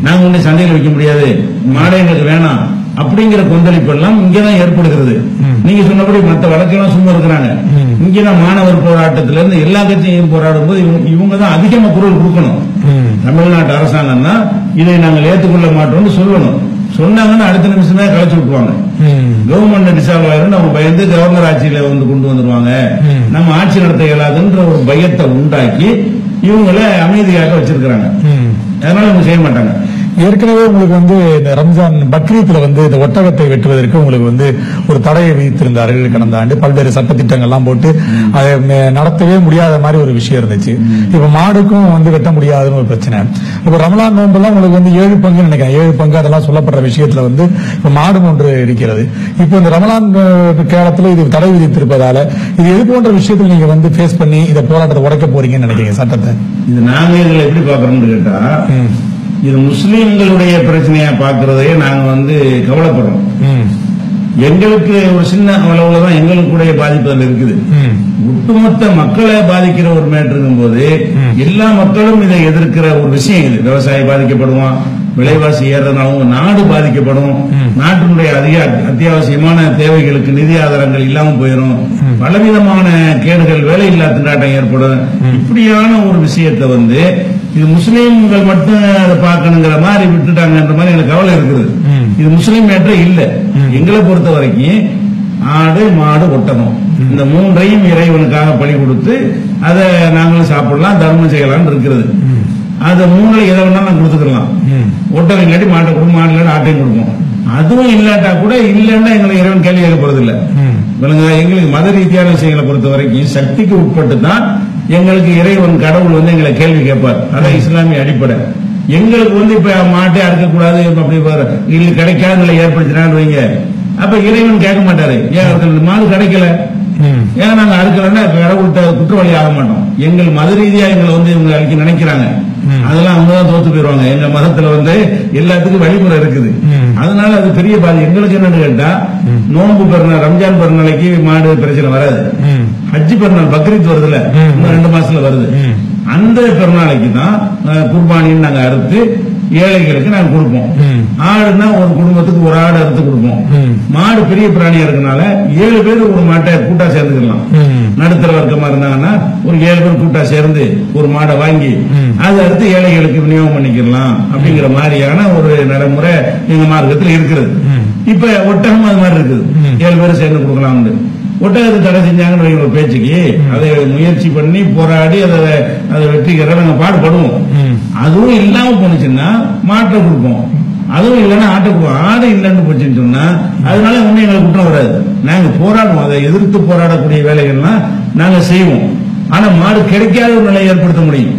நாங்க ஒண்ணு சந்தையில் விற்க முடியாது, மாடை எங்களுக்கு வேணாம் அப்படிங்கிற கொந்தளிப்பு எல்லாம் இங்கதான் ஏற்படுகிறது. நீங்க சொன்னபடி மற்ற வழக்கெல்லாம் சும்மா இருக்கிறாங்க. இங்கதான் மாணவர் போராட்டத்தில இருந்து எல்லா கட்சியும் போராடும் போது இவங்க தான் அதிகமா குரல் கொடுக்கணும். தமிழ்நாட்டு அரசாங்கம் தான் இதை நாங்கள் ஏற்றுக்கொள்ள மாட்டோம்னு சொல்லணும். சொன்னாங்கன்னா அடுத்த நிமிஷம் தான் கலைச்சு விட்டுருவாங்க. கவர்மெண்ட் டிசால்வ் ஆயிரும் அவங்க பயந்து கவர்னர் ஆட்சியில வந்து கொண்டு வந்துருவாங்க, நம்ம ஆட்சி நடத்த இயலாதுன்ற ஒரு பயத்தை உண்டாக்கி இவங்களை அமைதியாக வச்சிருக்கிறாங்க. அதனால அவங்க செய்ய மாட்டாங்க. ஏற்கனவே உங்களுக்கு வந்து இந்த ரம்ஜான் பக்ரீத்ல வந்து இந்த ஒட்டகத்தை வெட்டுவதற்கு உங்களுக்கு வந்து ஒரு தடையை விதித்திருந்தார்கள் கடந்த ஆண்டு. பல்வேறு சட்டத்திட்டங்கள்லாம் போட்டு அதை நடத்தவே முடியாத மாதிரி ஒரு விஷயம் இருந்துச்சு. இப்ப மாடுக்கும் வந்து வெட்ட முடியாதுன்னு ஒரு பிரச்சனை. இப்ப ரமலான் நோம்பெல்லாம் உங்களுக்கு வந்து 7 பங்கு நினைக்கிறேன், 7 பங்கு அதெல்லாம் சொல்லப்படுற விஷயத்துல வந்து இப்ப மாடு ஒன்று இருக்கிறது. இப்ப இந்த ரமலான் காலத்துல இது தடை விதித்திருப்பதால இது எது போன்ற விஷயத்துல நீங்க வந்து பேஸ் பண்ணி இந்த போராட்டத்தை உடைக்க போறீங்கன்னு நினைக்கிறீங்க சட்டத்தை? இது நாங்க இதுல எப்படி பாக்குறோம்னு கேட்டா, இது முஸ்லீம்களுடைய பிரச்சனையா பாக்குறதையே நாங்க வந்து கவலைப்படுறோம். எங்களுக்கு ஒரு சின்ன அளவுலதான் எங்களுக்குடைய பாதிப்பு அதில் இருக்குது. ஒட்டுமொத்த மக்களை பாதிக்கிற ஒரு மேட்டிருக்கும் போது எல்லா மக்களும் இதை எதிர்க்கிற ஒரு விஷயம் இது. விவசாயி பாதிக்கப்படுவான், விலைவாசி ஏறதுனாலும் நாடு பாதிக்கப்படும், நாட்டினுடைய அத்தியாவசியமான தேவைகளுக்கு நிதி ஆதாரங்கள் இல்லாம போயிடும், பலவிதமான கேடுகள் வேலையில்லா திண்டாட்டம் ஏற்படும். இப்படியான ஒரு விஷயத்தை வந்து இது முஸ்லீம்கள் மட்டும் அதை பார்க்கணுங்கிற மாதிரி விட்டுட்டாங்கன்ற மாதிரி எனக்கு கவலை இருக்குது. இது முஸ்லீம் மேட்டரே இல்ல. எங்களை பொறுத்த வரைக்கும் ஆடு மாடு ஒட்டகம் இந்த மூன்றையும் இறைவனுக்காக பலி கொடுத்து அதை நாங்களும் சாப்பிடலாம் தர்மம் செய்யலாம் இருக்கிறது. அது மூணுல எதை வேணாலும் நான் கொடுத்துக்கலாம். ஒட்டகம் இல்லாட்டி மாட்டை கொடுக்கும், மாடு இல்லாட்டி ஆட்டையும் கொடுக்கும். அதுவும் இல்லாட்டா கூட இல்லைன்னா எங்களுக்கு இறைவன் கேள்வி கேட்கப்படுறது இல்ல. எங்களுக்கு மத ரீதியான விஷயங்களை பொறுத்த வரைக்கும் சக்திக்கு உட்பட்டு தான் எங்களுக்கு இறைவன் கடவுள் வந்து எங்களை கேள்வி கேட்பார். அதான் இஸ்லாமிய அடிப்படை. எங்களுக்கு வந்து இப்ப மாட்டே அறுக்கக்கூடாது அப்படி இல்ல கிடைக்காத நிலை ஏற்படுத்தினான்னு வைங்க, அப்ப இறைவன் கேட்க மாட்டாரு ஏன் மாடு கிடைக்கல, ஏன் நாங்க அறுக்கலன்னா கடவுள்கிட்ட குற்றவாளி ஆக மாட்டோம். எங்கள் மத ரீதியா எங்களை வந்து இவங்க அழிக்க நினைக்கிறாங்க, அதெல்லாம் அவங்கதான் தோத்து போயிருவாங்க. எங்க மதத்துல வந்து எல்லாத்துக்கும் வழிமுறை இருக்குது. அதனால அது பெரிய பாதி. எங்களுக்கு என்னன்னு கேட்டா, நோன்பு பெருநாள் ரம்ஜான் பெருநாளைக்கு மாடு பிரச்சனை வராது. ஹஜ்ஜி பெருநாள் பக்ரீத் வருதுல, இன்னும் 2 மாசத்துல வருது. அந்த பெருநாளைக்கு தான் குர்பானின்னு நாங்க அறுத்து ஏழைகளுக்கு நாங்க கொடுப்போம். ஆடுனா ஒரு குடும்பத்துக்கு ஒரு ஆடு அறுத்து கொடுப்போம். மாடு பெரிய பிராணியா இருக்கனால 7 பேர் ஒரு மாட்டை கூட்டா சேர்ந்துக்கலாம். நடுத்தர வர்க்கமா இருந்தாங்கன்னா ஒரு 7 பேர் கூட்டா சேர்ந்து ஒரு மாடை வாங்கி அதை அறுத்து ஏழைகளுக்கு விநியோகம் பண்ணிக்கலாம் அப்படிங்கிற மாதிரியான ஒரு நடைமுறை எங்க மார்க்கத்தில் இருக்கிறது. இப்ப ஒட்டகம் அது மாதிரி இருக்குது, 7 பேரும் சேர்ந்து கொடுக்கலாம். ஒட்டகத்தை தடை செஞ்சாங்கன்னு ஒரு பேச்சுக்கு அதை முயற்சி பண்ணி போராடி அதை வெற்றிக்கிற நாங்க பாடுபடுவோம். அதுவும் இல்லாம போனுச்சுன்னா மாட்டை கொடுப்போம். அதுவும் இல்லைன்னா ஆடு இல்லைன்னு போச்சுன்னு சொன்னா அதனால ஒன்னும் எங்களுக்கு குற்றம் வராது. நாங்க போராடுவோம், அதை எதிர்த்து போராடக்கூடிய வேலைகள்லாம் நாங்க செய்வோம். ஆனா மாடு கிடைக்காத ஒரு நிலையை ஏற்படுத்த முடியும்.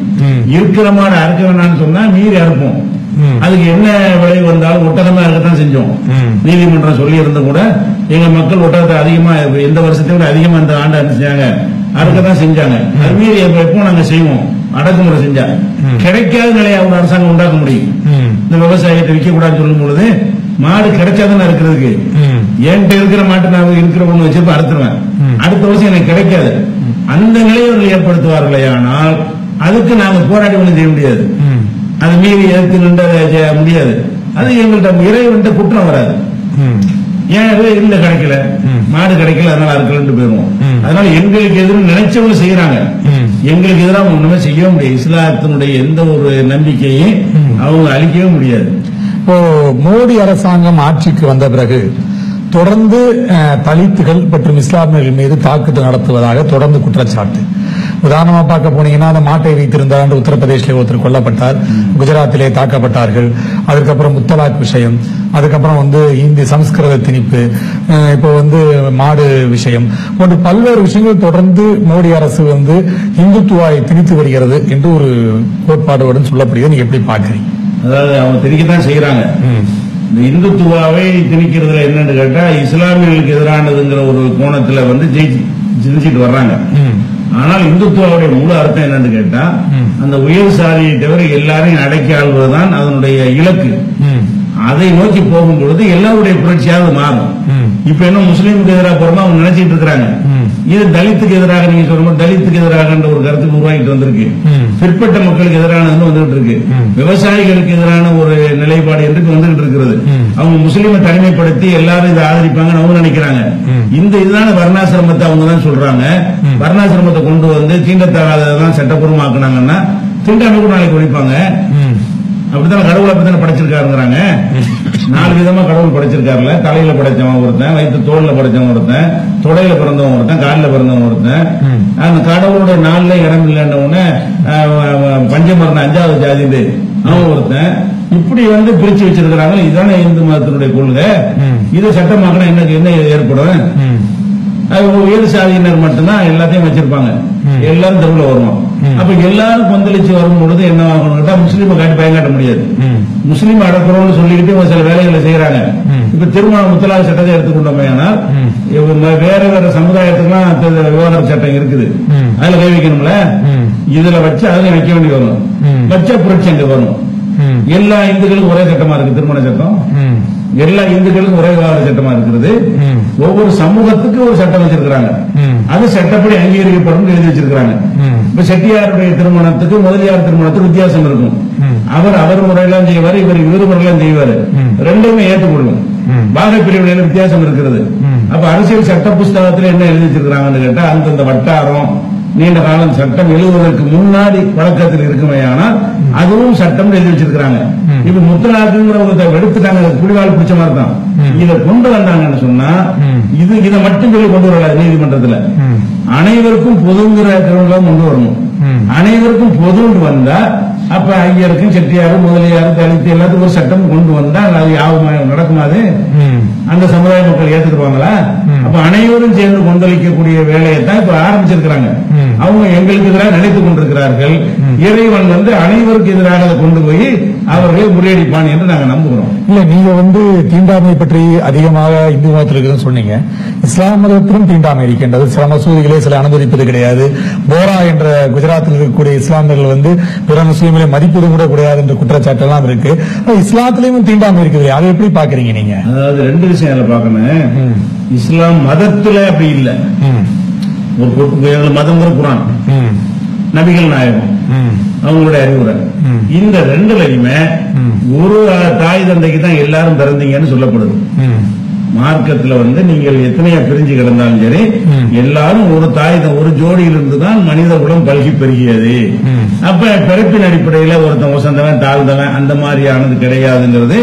இருக்கிற மாடு அறுக்க வேணாம்னு சொன்னா மீறி அறுப்போம். அதுக்கு என்ன விளைவு வந்தாலும் ஒட்டகமா இருக்கத்தான் செஞ்சோம். நீதிமன்றம் சொல்லி இருந்த கூட எங்க மக்கள் ஒட்டகத்தை அதிகமா எந்த வருஷத்தை விட அதிகமா இந்த ஆண்டு அனுப்பிச்சாங்க, அறுக்கத்தான் செஞ்சாங்க. அது மீறி எப்போ நாங்க செய்வோம், அடக்குமுறை செஞ்சா கிடைக்காத நிலையை அவங்க அரசாங்கம் உண்டாக்க முடியும். இந்த விவசாயத்தை விற்க கூடாதுன்னு சொல்லும் பொழுது மாடு கிடைச்சாதான் இருக்கிறதுக்கு என்கிட்ட இருக்கிற மாட்டு நான் இருக்கிற ஒண்ணு வச்சிருப்ப அறுத்துருவேன், அடுத்த வருஷம் எனக்கு கிடைக்காது. அந்த நிலையை ஏற்படுத்துவார்களே ஆனால் அதுக்கு நாங்க போராடி ஒண்ணு செய்ய முடியாது. அது மீறி எதிர்த்து நின்று முடியாது. அது எங்கள்கிட்ட இறைவன்ட்ட குற்றம் வராது. ஏன் இல்ல கிடைக்கல, மாடு கிடைக்கல அதனால அறுக்கலன்னு போயிருவோம். அதனால எங்களுக்கு எதிரும் நினைச்சவங்க செய்யறாங்க, எங்களுக்கு எதிராக ஒண்ணுமே செய்ய முடியாது. இஸ்லாத்தினுடைய எந்த ஒரு நம்பிக்கையும் அவங்க அழிக்கவே முடியாது. இப்போ மோடி அரசாங்கம் ஆட்சிக்கு வந்த பிறகு தொடர்ந்து தலித்துகள் மற்றும் இஸ்லாமியர்கள் மீது தாக்குதல் நடத்துவதாக தொடர்ந்து குற்றச்சாட்டு. உதாரணமா பார்க்க போனீங்கன்னா அந்த மாட்டை வைத்திருந்தார் உத்தரப்பிரதேசிலே ஒருத்தர் கொல்லப்பட்டார், குஜராத்திலே தாக்கப்பட்டார்கள். அதுக்கப்புறம் முத்தலாக் விஷயம், அதுக்கப்புறம் இந்தி சமஸ்கிருத திணிப்பு, இப்போ மாடு விஷயம் போன்ற பல்வேறு விஷயங்கள் தொடர்ந்து மோடி அரசு இந்துத்துவாவை திணித்து வருகிறது என்று ஒரு கோட்பாடுடன் சொல்லப்படுகிறது. நீங்க எப்படி பாக்குறீங்க? அதாவது அவங்க திணிக்கத்தான் செய்யறாங்க. இந்த இந்துத்துவாவை திணிக்கிறதுல என்னன்னு கேட்டா இஸ்லாமியர்களுக்கு எதிரானதுங்கிற ஒரு கோணத்துல ஜெயிச்சுட்டு வர்றாங்க. ஆனால் இந்துத்துவாவுடைய முழு அர்த்தம் என்னன்னு கேட்டா அந்த உயர் சாதியை தவிர எல்லாரையும் அடக்கி ஆள்வதுதான் அதனுடைய இலக்கு. அதை நோக்கி போகும் பொழுது எல்லாருடைய புரட்சியாவது மாறும். இப்ப என்ன முஸ்லீமுக்கு எதிராக போறோமோ அவங்க நினைச்சிட்டு இருக்கிறாங்க. இது தலித்துக்கு எதிராக நீங்க சொல்லும்போது தலித்துக்கு எதிராக ஒரு கருத்துக்கு உருவாகிட்டு வந்திருக்கு. பிற்பட்ட மக்களுக்கு எதிரானது வந்துகிட்டு இருக்கு. விவசாயிகளுக்கு எதிரான ஒரு நிலைப்பாடு என்று வந்துகிட்டு இருக்கிறது. அவங்க முஸ்லீமை தனிமைப்படுத்தி எல்லாரும் இதை ஆதரிப்பாங்கன்னு அவங்க நினைக்கிறாங்க. இதுதான வர்ணாசிரமத்தை அவங்க தான் சொல்றாங்க. வர்ணாசிரமத்தை கொண்டு தீண்டத்தகாததான் சட்டப்பூர்வமாக்குனாங்கன்னா தீண்டாமை நாளைக்கு ஒழிப்பாங்க. அப்படித்தான் கடவுளை அப்படித்தானே படைச்சிருக்காருங்கிறாங்க. 4 விதமா கடவுள் படைச்சிருக்காருல. தலையில படைச்சவன் ஒருத்தன், வயிற்று தோல்ல படைச்சவன் ஒருத்தன், தொடையில பிறந்தவன் ஒருத்தன், காலில பிறந்தவன் ஒருத்தன். அந்த கடவுளுடைய 4 இடம் இல்லைன்ற உடனே பஞ்சமரண 5வது ஜாதி அவன் ஒருத்தன். இப்படி பிரிச்சு வச்சிருக்கிறாங்க. இதுதானே இந்து மதத்தினுடைய கொள்கை. இதை சட்டமாக்கினா என்ன ஏற்படும்? உயர் சாதியினர் மட்டும்தான் எல்லாத்தையும் வச்சிருப்பாங்க. எல்லாரும் தெருவில் வருவோம். அப்ப எல்லாரும் கொந்தளிச்சு வரும் பொழுது என்ன ஆகணும்? முஸ்லீமை காட்டி பயங்காட்ட முடியாது. முஸ்லீம் அடக்கிறோம்னு சொல்லிக்கிட்டு சில வேலைகளை செய்யறாங்க. இப்ப திருமண முத்தலாக் சட்டத்தை எடுத்துக்கொண்டோமே ஆனால் வேற வேற சமுதாயத்துக்குலாம் விவாகர சட்டம் இருக்குது. அதுல கை வைக்கணும்ல. இதுல வச்சு அதுல வைக்க வேண்டி வரும். வச்ச புரட்சி அங்க வரும். எல்லா இந்துக்களுக்கும் ஒரே சட்டமா இருக்கு திருமண சட்டம். எல்லா இந்துக்களுக்கும் ஒரே விவாகர சட்டமா இருக்கிறது. ஒவ்வொரு சமூகத்துக்கு ஒரு சட்டம் வச்சிருக்காங்க. அது சட்டப்படி அங்கீகரிக்கப்படும் எழுதி வச்சிருக்காங்க. இப்ப செட்டியாருடைய திருமணத்துக்கு முதலியார் திருமணத்துக்கு வித்தியாசம் இருக்கும். அவர் முறையெல்லாம் செய்வாரு, இவர் முறையெல்லாம் செய்வாரு. ரெண்டுமே ஏற்றுக்கொள்ளும். பாக பிரிவினையில வித்தியாசம் இருக்கிறது. அப்ப அரசியல் சட்ட புஸ்தகத்தில் என்ன எழுதி வச்சிருக்காங்கன்னு கேட்டா அந்தந்த வட்டாரம் நீண்ட காலம் சட்டம் எழுதுவதற்கு முன்னாடி வழக்கத்தில் இருக்குமே. ஆனால் அதுவும் சட்டம் எழுதி வச்சிருக்காங்க. இப்ப முத்தலாக்குங்கிற எடுத்துட்டாங்க. குடிவாள் பிடிச்ச மாதிரி தான் இதை கொண்டு வந்தாங்கன்னு சொன்னா இதை மட்டும் சொல்லி கொண்டு வரல. நீதிமன்றத்தில் அனைவருக்கும் பொதுங்கிற கொண்டு வரணும். அனைவருக்கும் பொதுன்னு வந்தா அப்ப ஐயருக்கும் செட்டியாரு முதலியாரு தலித்து எல்லாத்துக்கும் ஒரு சட்டம் கொண்டு வந்தா அது யாவும் நடக்குமாது? அந்த சமுதாய மக்கள் ஏத்துக்குவாங்களா? அப்ப அனைவரும் சேர்ந்து கொந்தளிக்கக்கூடிய வேலையை தான் இப்ப ஆரம்பிச்சிருக்கிறாங்க. அவங்க எங்களுக்கு எதிராக நினைத்துக் கொண்டிருக்கிறார்கள். இறைவன் அனைவருக்கு எதிராக அதை கொண்டு போய் அவர்களை முறியடிப்பான் என்று நாங்க நம்புகிறோம். இல்ல நீங்க தீண்டாமை பற்றி அதிகமாக இந்து மதத்தில் இருக்குதுன்னு சொன்னீங்க. இஸ்லாம் மதத்திலும் தீண்டாமை இருக்கின்றது. சில மசூதிகளே சில அனுமதிப்பது கிடையாது. போரா என்ற குஜராத்தில் இருக்கக்கூடிய இஸ்லாமியர்கள் பிற முஸ்லீம்களை மதிப்பதும் கூட கிடையாது என்ற குற்றச்சாட்டு எல்லாம் இருக்கு. இஸ்லாத்திலையும் தீண்டாமை இருக்குது. அதை எப்படி பாக்குறீங்க நீங்க? அதாவது 2 விஷயம் பார்க்கணும். இஸ்லாம் மதத்துல அப்படி இல்ல. ஒரு மதம் குர்ஆன், நபிகள் நாயகம் அவங்களுடைய அறிவுரை. இந்த 2லயுமே ஒரு தாய் தந்தைக்கு தான் எல்லாரும் பிறந்தீங்கன்னு சொல்லப்படுது. மார்க்கத்துல நீங்கள் எத்தனையா பிரிஞ்சு கிடந்தாலும் சரி எல்லாரும் ஒரு தாய் ஒரு ஜோடியிலிருந்து தான் மனித குலம் பல்கி பெருகியது. அப்ப பிறப்பின் அடிப்படையில ஒருத்தன் உசந்தவன் தாழ்ந்தவன் அந்த மாதிரியானது கிடையாதுங்கிறது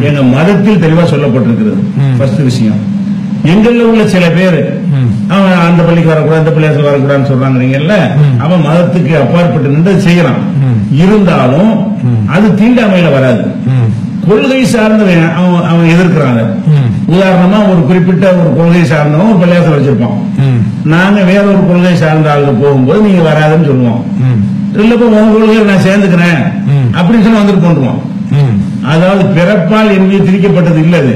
எங்க மதத்தில் தெளிவா சொல்லப்பட்டிருக்கிறது. ஃபர்ஸ்ட் விஷயம். எங்கள்ல உள்ள சில பேர் அவன் அந்த பள்ளிக்கு வரக்கூடாது அந்த பள்ளியாசல் வரக்கூடாதுன்னு சொல்றாங்க. அவன் மதத்துக்கு அப்பாற்பட்டு நின்று செய்யறான். இருந்தாலும் அது தீண்டாமையில வராது. கொள்கை சார்ந்தவன் அவன் எதிர்க்கிறாங்க. உதாரணமா ஒரு குறிப்பிட்ட ஒரு கொள்கை சார்ந்தவன் ஒரு பள்ளிவாசல் வச்சிருப்பான். நாங்க வேற ஒரு கொள்கை சார்ந்த ஆளுக்கு போகும்போது நீங்க வராதுன்னு சொல்லுவோம். இல்லப்ப உங்க கொள்கையை நான் சேர்ந்துக்கிறேன் அப்படின்னு சொல்லி வந்துட்டு போட்டுருவோம். அதாவது பிறப்பால் என் மீது திரிக்கப்பட்டது இல்ல. அது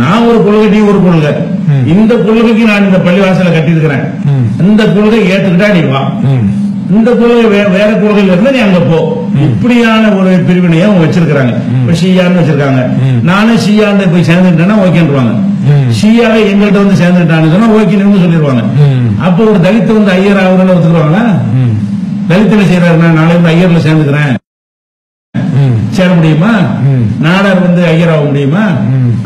நான் ஒரு கொள்கை, நீ ஒரு கொள்கை. இந்த கொள்கைக்கு நான் இந்த பள்ளிவாசலை கட்டியிருக்கிறேன், இந்த கொள்கை ஏத்துக்கிட்டா நீ வா, இந்த கொள்கை வேற கொள்கையில இருந்தா நீ அங்க போ. இப்படியான ஒரு பிரிவினையை அவங்க வச்சிருக்காங்க. இப்ப ஷியான்னு வச்சிருக்காங்க. நானும் ஷியான்னு போய் சேர்ந்துட்டேன்னா ஓகேன்றாங்க. ஷியாவை எங்கள்கிட்ட வந்து சேர்ந்துட்டான்னு சொன்னா ஓகேன்னு சொல்லிடுவாங்க. அப்ப ஒரு தலித்து வந்து ஐயர் ஆகுறன்னு ஒத்துக்குவாங்க. தலித்துல செய்யறாருன்னா நாளை வந்து ஐயர்ல சேர்ந்துக்கிறேன் சேர முடியுமா? நாடார் வந்து ஐயர் ஆக முடியுமா?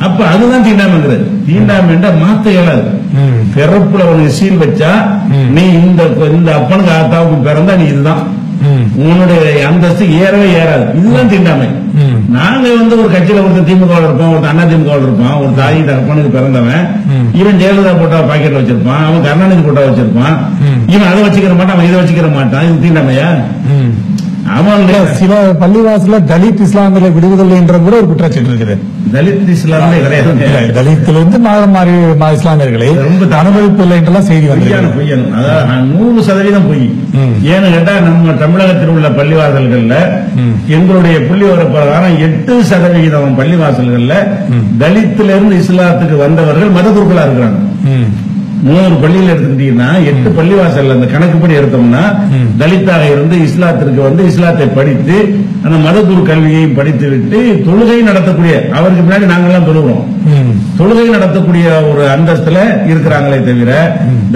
அப்ப அதுதான் தீண்டாமைங்கிறது. தீண்டாமைன்றா மாத்த இயலாது. பிறப்புல உனக்கு சீல் வச்சா நீ இந்த அப்பனுக்கு ஆத்தாவுக்கு பிறந்தா நீ இதுதான், உன்னுடைய அந்தஸ்து ஏறவே ஏறாது. இதுதான் தீண்டாமை. நாங்க வந்து ஒரு கட்சியில ஒருத்தர் திமுக இருப்போம், ஒருத்தர் அண்ணா திமுக இருப்பான், ஒரு தாய் அப்பனுக்கு பிறந்தவன், இவன் ஜெயலலிதா போட்டா பாக்கெட்ல வச்சிருப்பான், அவன் கருணாநிதி போட்டா வச்சிருப்பான், இவன் அதை வச்சுக்கிற மாட்டான், அவன் இதை வச்சுக்கிற மாட்டான். இது தீண்டாமையா? சில பள்ளிவாசல தலித் இஸ்லாமிய விடுவதில்லை என்ற கூட ஒரு குற்றச்சாட்டு இருக்குது. தலித் இஸ்லாமிய கிடையாது. தலித்திலிருந்து மாறி இஸ்லாமியர்களை ரொம்ப அனுமதிப்பில்லை என்றெல்லாம் செய்தி வந்து பொய்யணும். அதாவது 100% பொய். ஏன்னு கேட்டா நம்ம தமிழகத்தில் உள்ள பள்ளிவாசல்கள்ல எங்களுடைய புள்ளிவிவர பிரகாரம் 8% பள்ளிவாசல்கள்ல தலித்திலிருந்து இஸ்லாத்துக்கு வந்தவர்கள் மதகுருக்களா இருக்கிறாங்க. 100 பள்ளியில் எடுத்துக்கிட்டீங்கன்னா 8 பள்ளிவாசல் அந்த கணக்குப்படி எடுத்தோம்னா தலித்தாக இருந்து இஸ்லாத்திற்கு வந்து இஸ்லாத்தை படித்து அந்த மதகுரு கல்வியையும் படித்து விட்டு தொழுகை நடத்தக்கூடிய, அவருக்கு முன்னாடி நாங்கெல்லாம் தொழுகிறோம், தொழுகை நடத்தக்கூடிய ஒரு அந்தஸ்துல இருக்கிறாங்களே தவிர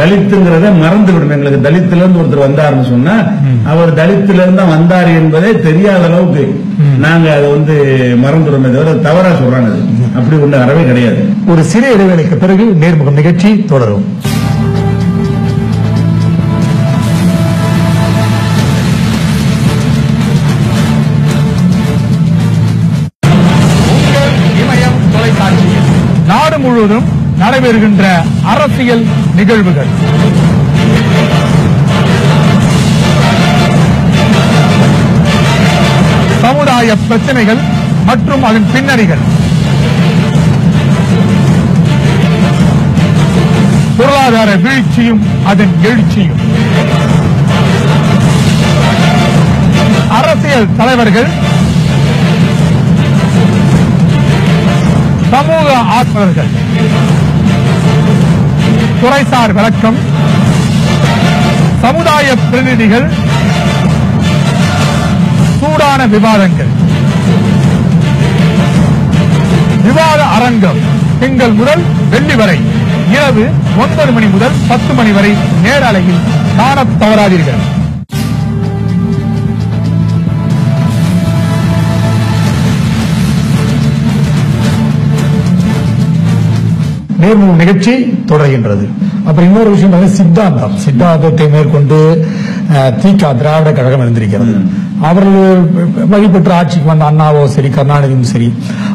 தலித்துங்கிறத மறந்து விடும். எங்களுக்கு தலித்திலிருந்து ஒருத்தர் வந்தாருன்னு சொன்னா அவர் தலித்திலிருந்து தான் வந்தாரு என்பதே தெரியாத அளவுக்கு நாங்க அதை வந்து மறந்துடுமே தவிர தவறா சொல்றாங்க. அப்படி ஒண்ணு அறவே கிடையாது. ஒரு சிறிய இடைவேளைக்கு பிறகு நேர்முகம் நிகழ்ச்சி தொடரும். நாடு முழுவதும் நடைபெறுகின்ற அரசியல் நிகழ்வுகள், சமுதாய பிரச்சனைகள் மற்றும் அதன் பின்னணிகள், பொருளாதார வீழ்ச்சியும் அதன் எழுச்சியும், அரசியல் தலைவர்கள், சமூக ஆர்வலர்கள், துறைசார் விளக்கம், சமுதாய பிரதிநிதிகள், சூடான விவாதங்கள். விவாத அரங்கம் திங்கள் முதல் வெள்ளி வரை இரவு 9 மணி முதல் 10 மணி வரை நேரலையில் காணத் தவறாதீர்கள். நேர்முக நிகழ்ச்சி தொடர்கின்றது. அப்புறம் இன்னொரு விஷயம் சித்தாந்தத்தை மேற்கொண்டு திக திராவிட கழகம் இருந்திருக்கிறது. அவர்கள் வழிபெற்ற ஆட்சிக்கு வந்த அண்ணாவோ சரி, கருணாநிதியும் சரி,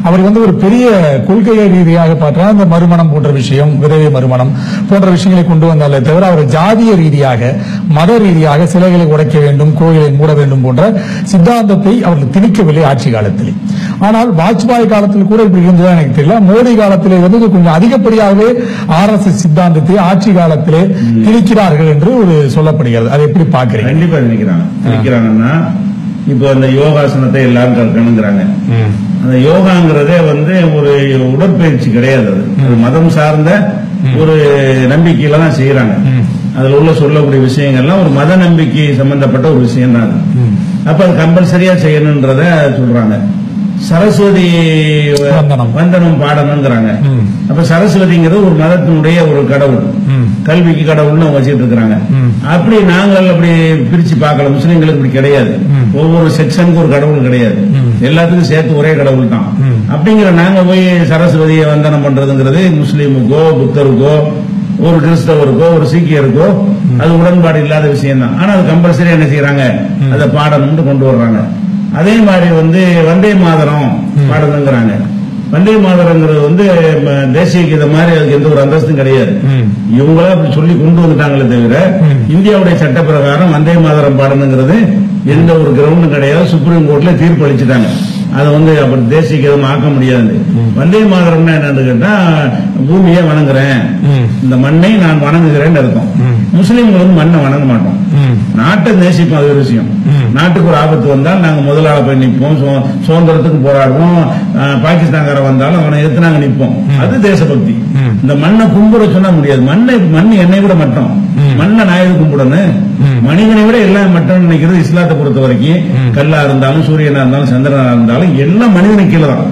அவர் வந்து ஒரு பெரிய கொள்கை ரீதியாக பார்த்தா இந்த மறுமணம் போன்ற விஷயம், விதவை மறுமணம் போன்ற விஷயங்களை கொண்டு வந்தாலே தவிர அவர் ஜாதிய ரீதியாக மத ரீதியாக சிலைகளை உடைக்க வேண்டும், கோயிலை மூட வேண்டும் போன்ற சித்தாந்தத்தை அவர்கள் திணிக்கவில்லை ஆட்சி காலத்தில். ஆனால் வாஜ்பாய் காலத்தில் கூட இப்படி இருந்ததா எனக்கு தெரியல. மோடி காலத்திலே வந்து கொஞ்சம் அதிகப்படியாகவே RSS சித்தாந்தத்தை ஆட்சி காலத்திலே திணிக்கிறார்கள் என்று ஒரு சொல்லப்படுகிறது. அதை எப்படி பாக்குறீங்க? கண்டிப்பா திணிக்கிறாங்கன்னா இப்போ அந்த யோகாசனத்தை எல்லாரும் கற்கணுங்கிறாங்க. அந்த யோகாங்கிறதே வந்து ஒரு உடற்பயிற்சி கிடையாது. அது மதம் சார்ந்த ஒரு நம்பிக்கையில தான் செய்யறாங்க. அதுல உள்ள சொல்லக்கூடிய விஷயங்கள்லாம் ஒரு மத நம்பிக்கை சம்பந்தப்பட்ட ஒரு விஷயம் தான். அப்ப அது கம்பல்சரியா செய்யணும்ன்றத சொல்றாங்க. சரஸ்வதி வந்தனம் பாடணுங்கிறாங்க. அப்ப சரஸ்வதிங்கிறது ஒரு மதத்தினுடைய ஒரு கடவுள், கல்விக்கு கடவுள்னு வச்சுட்டு இருக்கிறாங்க. அப்படி நாங்கள் அப்படி பிரிச்சு பார்க்கல. முஸ்லீம்களுக்கு இப்படி கிடையாது. ஒவ்வொரு செக்ஷனுக்கு ஒரு கடவுள் கிடையாது, எல்லாத்துக்கும் சேர்த்து ஒரே கடவுள் தான். அப்படிங்கிற நாங்க போய் சரஸ்வதியை வந்தனம் பண்றதுங்கிறது முஸ்லீமுக்கோ புத்தருக்கோ ஒரு கிறிஸ்தவருக்கோ ஒரு சீக்கியருக்கோ அது உடன்பாடு இல்லாத விஷயம் தான். ஆனா அது கம்பல்சரி என்ன செய்யறாங்க, அதை பாடணும்னு கொண்டு வர்றாங்க. அதே மாதிரி வந்து வந்தே மாதரம் பாடணுங்கிறாங்க. வந்தே மாதரங்கிறது வந்து தேசிய கீதம் மாதிரி அதுக்கு எந்த ஒரு அந்தஸ்தும் கிடையாது. இவங்களா அப்படி சொல்லி கொண்டு வந்துட்டாங்களே தவிர இந்தியாவுடைய சட்ட பிரகாரம் வந்தே மாதரம் பாடணுங்கிறது எந்த ஒரு கிரவுண்டும் கிடையாது. சுப்ரீம் கோர்ட்ல தீர்ப்பு அளிச்சுட்டாங்க. அதை வந்து அப்படி தேசிய கீதம் ஆக்க முடியாது. வந்தே மாதரம்னா என்னன்னு கேட்டா பூமியை வணங்குறேன், இந்த மண்ணை நான் வணங்குகிறேன்னு அர்த்தம். முஸ்லீம்கள் வந்து மண்ணை வணங்க மாட்டோம், நாட்டை நேசிப்போம். அது ஒரு விஷயம். நாட்டுக்கு ஒரு ஆபத்து வந்தால் நாங்க முதலாள போய் நிற்போம், சுதந்திரத்துக்கு போராடுவோம். பாகிஸ்தான்கார வந்தாலும் அவனை எதிர்த்து நாங்க நிற்போம். அது தேசபக்தி. இந்த மண்ணை கும்பிட சொன்னா முடியாது. மண் என்னை விட மட்டம், மண்ணை நான் எது கும்பிடணும்? மனிதனை விட எல்லாம் மட்டம் நினைக்கிறது இஸ்லாத்தை பொறுத்த வரைக்கும். கல்லா இருந்தாலும் சூரியனா இருந்தாலும் சந்திரனா இருந்தாலும் எல்லாம் மனிதனுக்கு கீழே தான்.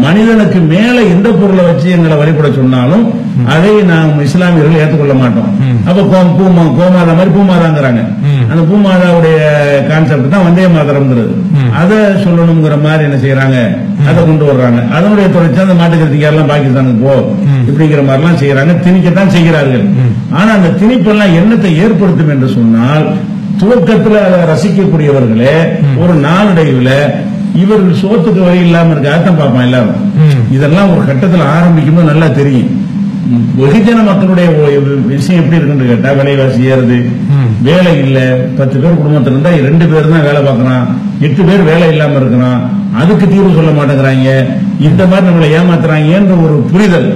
மனிதனுக்கு மேல எந்த பொருளை வச்சு எங்களை வழிபட சொன்னாலும் அதை நாம் இஸ்லாமியர்கள் ஏற்றுக்கொள்ள மாட்டோம். அப்ப கோமாதா மாதிரி பூமாதாங்கிறாங்க. அந்த பூமாதாவுடைய கான்செப்ட் தான் வந்தே மாதரம்ங்கிறது. அதை சொல்லணுங்கிற மாதிரி என்ன செய்யறாங்க, அதை கொண்டு வர்றாங்க. அதனுடைய தொடர்ச்சி அந்த மாட்டுக்கருத்திக்காரெல்லாம் பாகிஸ்தானுக்கு போ இப்படிங்கிற மாதிரி எல்லாம் செய்யறாங்க, திணிக்கத்தான் செய்கிறார்கள். ஆனா அந்த திணிப்பெல்லாம் என்னத்தை ஏற்படுத்தும் என்று சொன்னால், துவக்கத்தில் அதை ரசிக்கக்கூடியவர்களே ஒரு நாளடைவுல இவர்கள் சோத்துக்கு வழி இல்லாம இருக்க அர்த்தம் பார்ப்பான் எல்லாரும். இதெல்லாம் ஒரு கட்டத்தில் ஆரம்பிக்கும்போது நல்லா தெரியும். வெகுஜன மக்களுடைய விஷயம் எப்படி இருக்குன்னு கேட்டா, விலைவாசி ஏறுது, வேலை இல்ல. 10 பேர் குடும்பத்தில் இருந்தா 2 பேர் தான் வேலை பார்க்கறான், 8 பேர் வேலை இல்லாம இருக்கிறான். அதுக்கு தீர்வு சொல்ல மாட்டேங்கிறாங்க. இந்த மாதிரி நம்மளை ஏமாத்துறாங்கன்ற ஒரு புரிதல்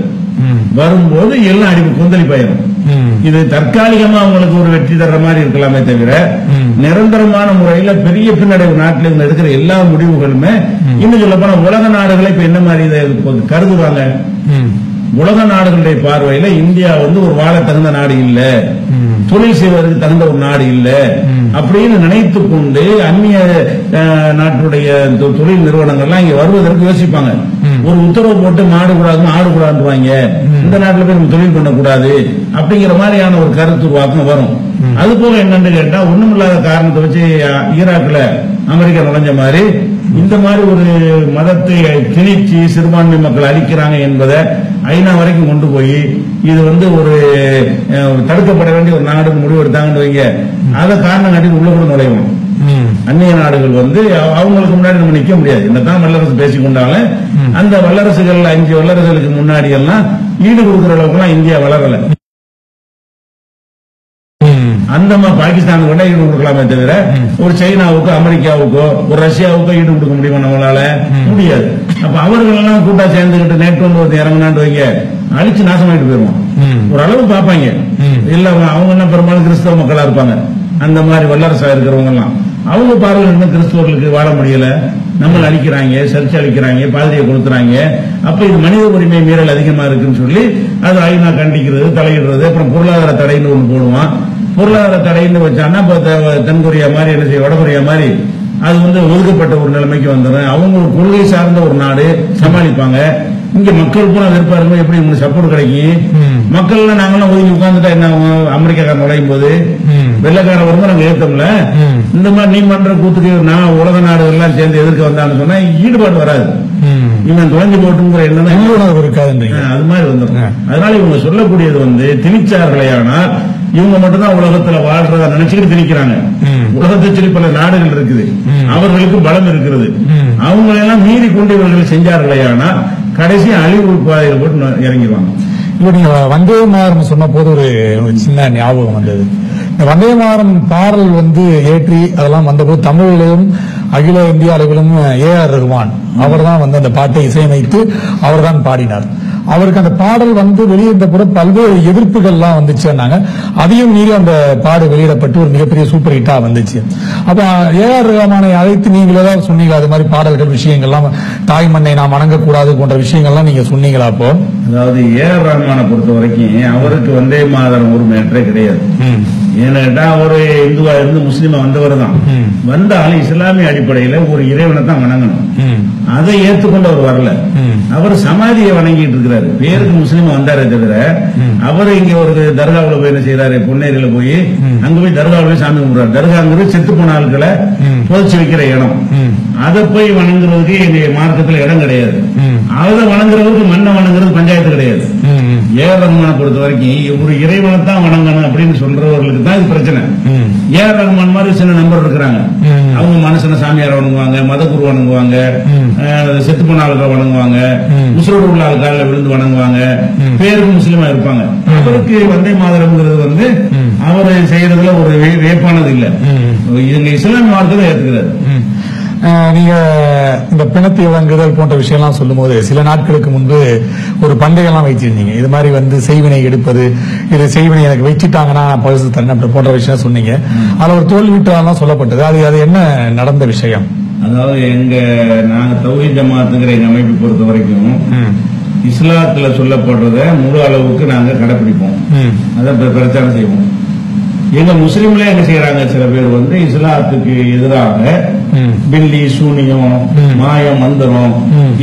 வரும்போது எல்லாம் அடிப்பு கொந்தளிப்பாயிரும். இது தற்காலிகமா அவங்களுக்கு ஒரு வெற்றி தர்ற மாதிரி இருக்கலாமே தவிர, நிரந்தரமான முறையில பெரிய பின்னடைவு நாட்டில் இருந்து எடுக்கிற எல்லா முடிவுகளுமே இன்னும் சொல்ல போனா உலக நாடுகளை இப்ப என்ன மாதிரி இதை கருதுவாங்க. உலக நாடுகளுடைய பார்வையில இந்தியா வந்து ஒரு வாழ தகுந்த நாடு இல்ல, தொழில் செய்வதற்கு தகுந்த ஒரு நாடு இல்ல அப்படின்னு நினைத்துக் கொண்டு அந்நிய நாட்டுடைய தொழில் நிறுவனங்கள்லாம் இங்க வருவதற்கு யோசிப்பாங்க. ஒரு உத்தரவு போட்டு மாடு கூடாதுன்னு ஆடு கூடாதுவாங்க, இந்த நாட்டில் போய் தொழில் பண்ணக்கூடாது அப்படிங்கிற மாதிரியான ஒரு கருத்து உருவாக்கம் வரும். அது போக என்னன்னு கேட்டா, ஒண்ணுமில்லாத காரணத்தை வச்சு ஈராக்ல அமெரிக்கா நுழைஞ்ச மாதிரி இந்த மாதிரி ஒரு மதத்தை திணிச்சு சிறுபான்மை மக்கள் அழிக்கிறாங்க என்பதை ஐநா வரைக்கும் கொண்டு போய் இது வந்து ஒரு தடுக்கப்பட வேண்டிய ஒரு நாடு முடிவெடுத்தாங்கன்னு வைங்க, அதை காரணம் காட்டி உள்ள கூட நுழைவோம். அந்நிய நாடுகள் வந்து அவங்களுக்கு முன்னாடி நம்ம நிக்க முடியாது. என்னதான் வல்லரசு பேசிக்கொண்டாலும் அந்த வல்லரசுகள் 5 வல்லரசுகளுக்கு முன்னாடி எல்லாம் ஈடு கொடுக்கிற அளவுக்கு எல்லாம் இந்தியா வளரல. அந்த பாகிஸ்தானுக்கு கூட ஈடு கொடுக்கலாமே தவிர ஒரு சைனாவுக்கோ அமெரிக்காவுக்கோ ஒரு ரஷ்யாவுக்கோ ஈடு கொடுக்க முடியுமா? நம்மளால முடியாது. அப்ப அவர்கள் எல்லாம் கூட்டா சேர்ந்துகிட்டு நேற்று வந்து இறங்கினாண்டு வைங்க, அழிச்சு நாசமாயிட்டு போயிருவோம். ஒரு அளவு பார்ப்பாங்க. இல்ல அவங்க என்ன பெரும்பாலும் கிறிஸ்தவ மக்களா இருப்பாங்க. அந்த மாதிரி வல்லரசா இருக்கிறவங்க எல்லாம் அவங்க பார்வையில் இன்னும் கிறிஸ்தவர்களுக்கு வாழ முடியல, நம்ம அழிக்கிறாங்க, சர்ச்சை அழிக்கிறாங்க, பாதிரியை கொளுத்துறாங்க. அப்ப இது மனித உரிமை மீறல் அதிகமா இருக்குன்னு சொல்லி அது ஐநா கண்டிக்கிறது, தலையிடுறது. அப்புறம் பொருளாதார தடைன்னு ஒண்ணு போடுவான். பொருளாதார தடைன்னு வச்சான்னா தென்கொரியா மாதிரி என்ன செய்ய, வடகொரியா மாதிரி அது வந்து ஒதுக்கப்பட்ட ஒரு நிலைமைக்கு வந்துடும். அவங்க ஒரு கொள்கை சார்ந்த ஒரு நாடு சமாளிப்பாங்க. இங்க மக்கள் கூட வெறுப்பா இருக்கும், எப்படி உங்களுக்கு சப்போர்ட் கிடைக்கும்? மக்கள் நாங்களாம் ஒதுங்கி உட்கார்ந்துட்டா என்ன? அமெரிக்காக்காரன் நுழையும் போது வெள்ளக்கார வரும்போது நாங்க ஏத்தோம்ல. இந்த மாதிரி நீ பண்ற கூத்துக்கு நான் உலக நாடுகள் எல்லாம் சேர்ந்து எதிர்க்க வந்தான்னு சொன்னா ஈடுபாடு வராது. இவன் தொலைஞ்சு போட்டுங்கிற எண்ணம் இருக்காது. அது மாதிரி வந்துடும். அதனால இவங்க சொல்லக்கூடியது வந்து திணிச்சார்களே, ஆனால் இவங்க மட்டும்தான் உலகத்துல வாழ்றதா நினைச்சுக்கிட்டு திணிக்கிறாங்க. உலகத்தை சொல்லி பல நாடுகள் இருக்குது, அவர்களுக்கு பலம் இருக்கிறது. அவங்களெல்லாம் மீறி கொண்டு இவர்கள் செஞ்சார்களே, ஆனால் கடைசி அழிவு பாதையில் போட்டு இறங்கிடுவாங்க. இப்ப நீங்க வந்தே மாதரம் சொன்ன போது ஒரு சின்ன ஞாபகம் வந்தது. இந்த வந்தே மாதரம் பாடல் வந்து ஏற்றி அதெல்லாம் வந்தபோது தமிழிலும் அகில இந்திய அளவிலும் AR ரஹ்மான் அவர் தான் வந்து அந்த பாட்டை இசையமைத்து அவர் தான் பாடினார். அவருக்கு அந்த பாடல் வந்து வெளியிட்ட கூட பல்வேறு எதிர்ப்புகள்லாம் வந்துச்சுன்னாங்க. அதையும் மீறி அந்த பாடு வெளியிடப்பட்டு ஒரு மிகப்பெரிய சூப்பர் ஹிட்டா வந்துச்சு. அப்ப AR ரஹ்மானை அழைத்து நீங்களே தான் சொன்னீங்க, அது மாதிரி பாடல்கள் விஷயங்கள்லாம் தாய் மண்ணை நாம் வணங்கக்கூடாது போன்ற விஷயங்கள்லாம் நீங்க சொன்னீங்களா? அப்போ அதாவது AR ரஹ்மானை பொறுத்த வரைக்கும் அவருக்கு வந்தே மாதரம் ஒரு மேட்டரே கிடையாது. ஏன்னா அவரு இந்துவா இருந்து முஸ்லீமா வந்தவர் தான். வந்தாலும் இஸ்லாமிய அடிப்படையில ஒரு இறைவனை தான் வணங்கணும். அதை ஏற்றுக்கொண்டு அவர் வரல. அவர் சமாதியை வணங்கிட்டு இருக்கிறாரு. பேருக்கு முஸ்லீமா வந்தாரே தவிர அவர் இங்க ஒரு தர்காவில் போய் என்ன செய்யறாரு, பொன்னேரியில போய் அங்க போய் தர்காவில் போய் சாமி கும்பிடுறாரு. தர்காங்கிறது செத்து போன ஆட்களை புதைச்சு வைக்கிற இடம். அதை போய் வணங்குறதுக்கு எங்க மார்க்கத்தில் இடம் கிடையாது. அதை வணங்குறதுக்கு மண்ணை வணங்குறது பஞ்சாயத்து கிடையாது. AR ரஹ்மானை பொறுத்த வரைக்கும் ஒரு இறைவனை தான் வணங்கணும் அப்படின்னு சொல்றவர்களுக்கு தான் இது பிரச்சனை. AR ரஹ்மான் மாதிரி சில நம்பர் இருக்கிறாங்க. அவங்க மனுஷன சாமியார் வணங்குவாங்க, மதகுரு வணங்குவாங்க, செத்து போன ஆளுகளை வணங்குவாங்க, முஸ்லோடு உள்ள ஆளுக்கால விழுந்து வணங்குவாங்க, பேருக்கு முஸ்லீமா இருப்பாங்க. அவருக்கு வந்தே மாதரம்ங்கிறது வந்து அவர் செய்யறதுல ஒரு வேப்பானது இல்ல. இவங்க இஸ்லாமிய மார்க்கத்தை ஏத்துக்கிறாரு. நீங்க இந்த பிணத்தை வழங்குதல் போன்ற விஷயம்லாம் சொல்லும் போது சில நாட்களுக்கு முன்பு ஒரு பண்டையெல்லாம் வைத்திருந்தீங்க. இது மாதிரி செய்வினை எடுப்பது, இது செய்வினை எனக்கு வச்சுட்டாங்கன்னா பரிசு தரேன் அப்படி போன்ற விஷயம் சொன்னீங்க. அதுல ஒரு தோல்விட்டாலாம் சொல்லப்பட்டது. அது என்ன நடந்த விஷயம்? அதாவது நாங்க தௌஹீத் ஜமாத்துங்கிற எங்க அமைப்பை பொறுத்த வரைக்கும் இஸ்லாத்துல சொல்லப்படுறத முழு அளவுக்கு நாங்க கடைபிடிப்போம், அதை பிரச்சாரம் செய்வோம். எங்க முஸ்லீம்ல என்ன செய்யறாங்க, சில பேர் இஸ்லாத்துக்கு எதிராக பில்லி, சூனியம், மாயம், மந்திரம்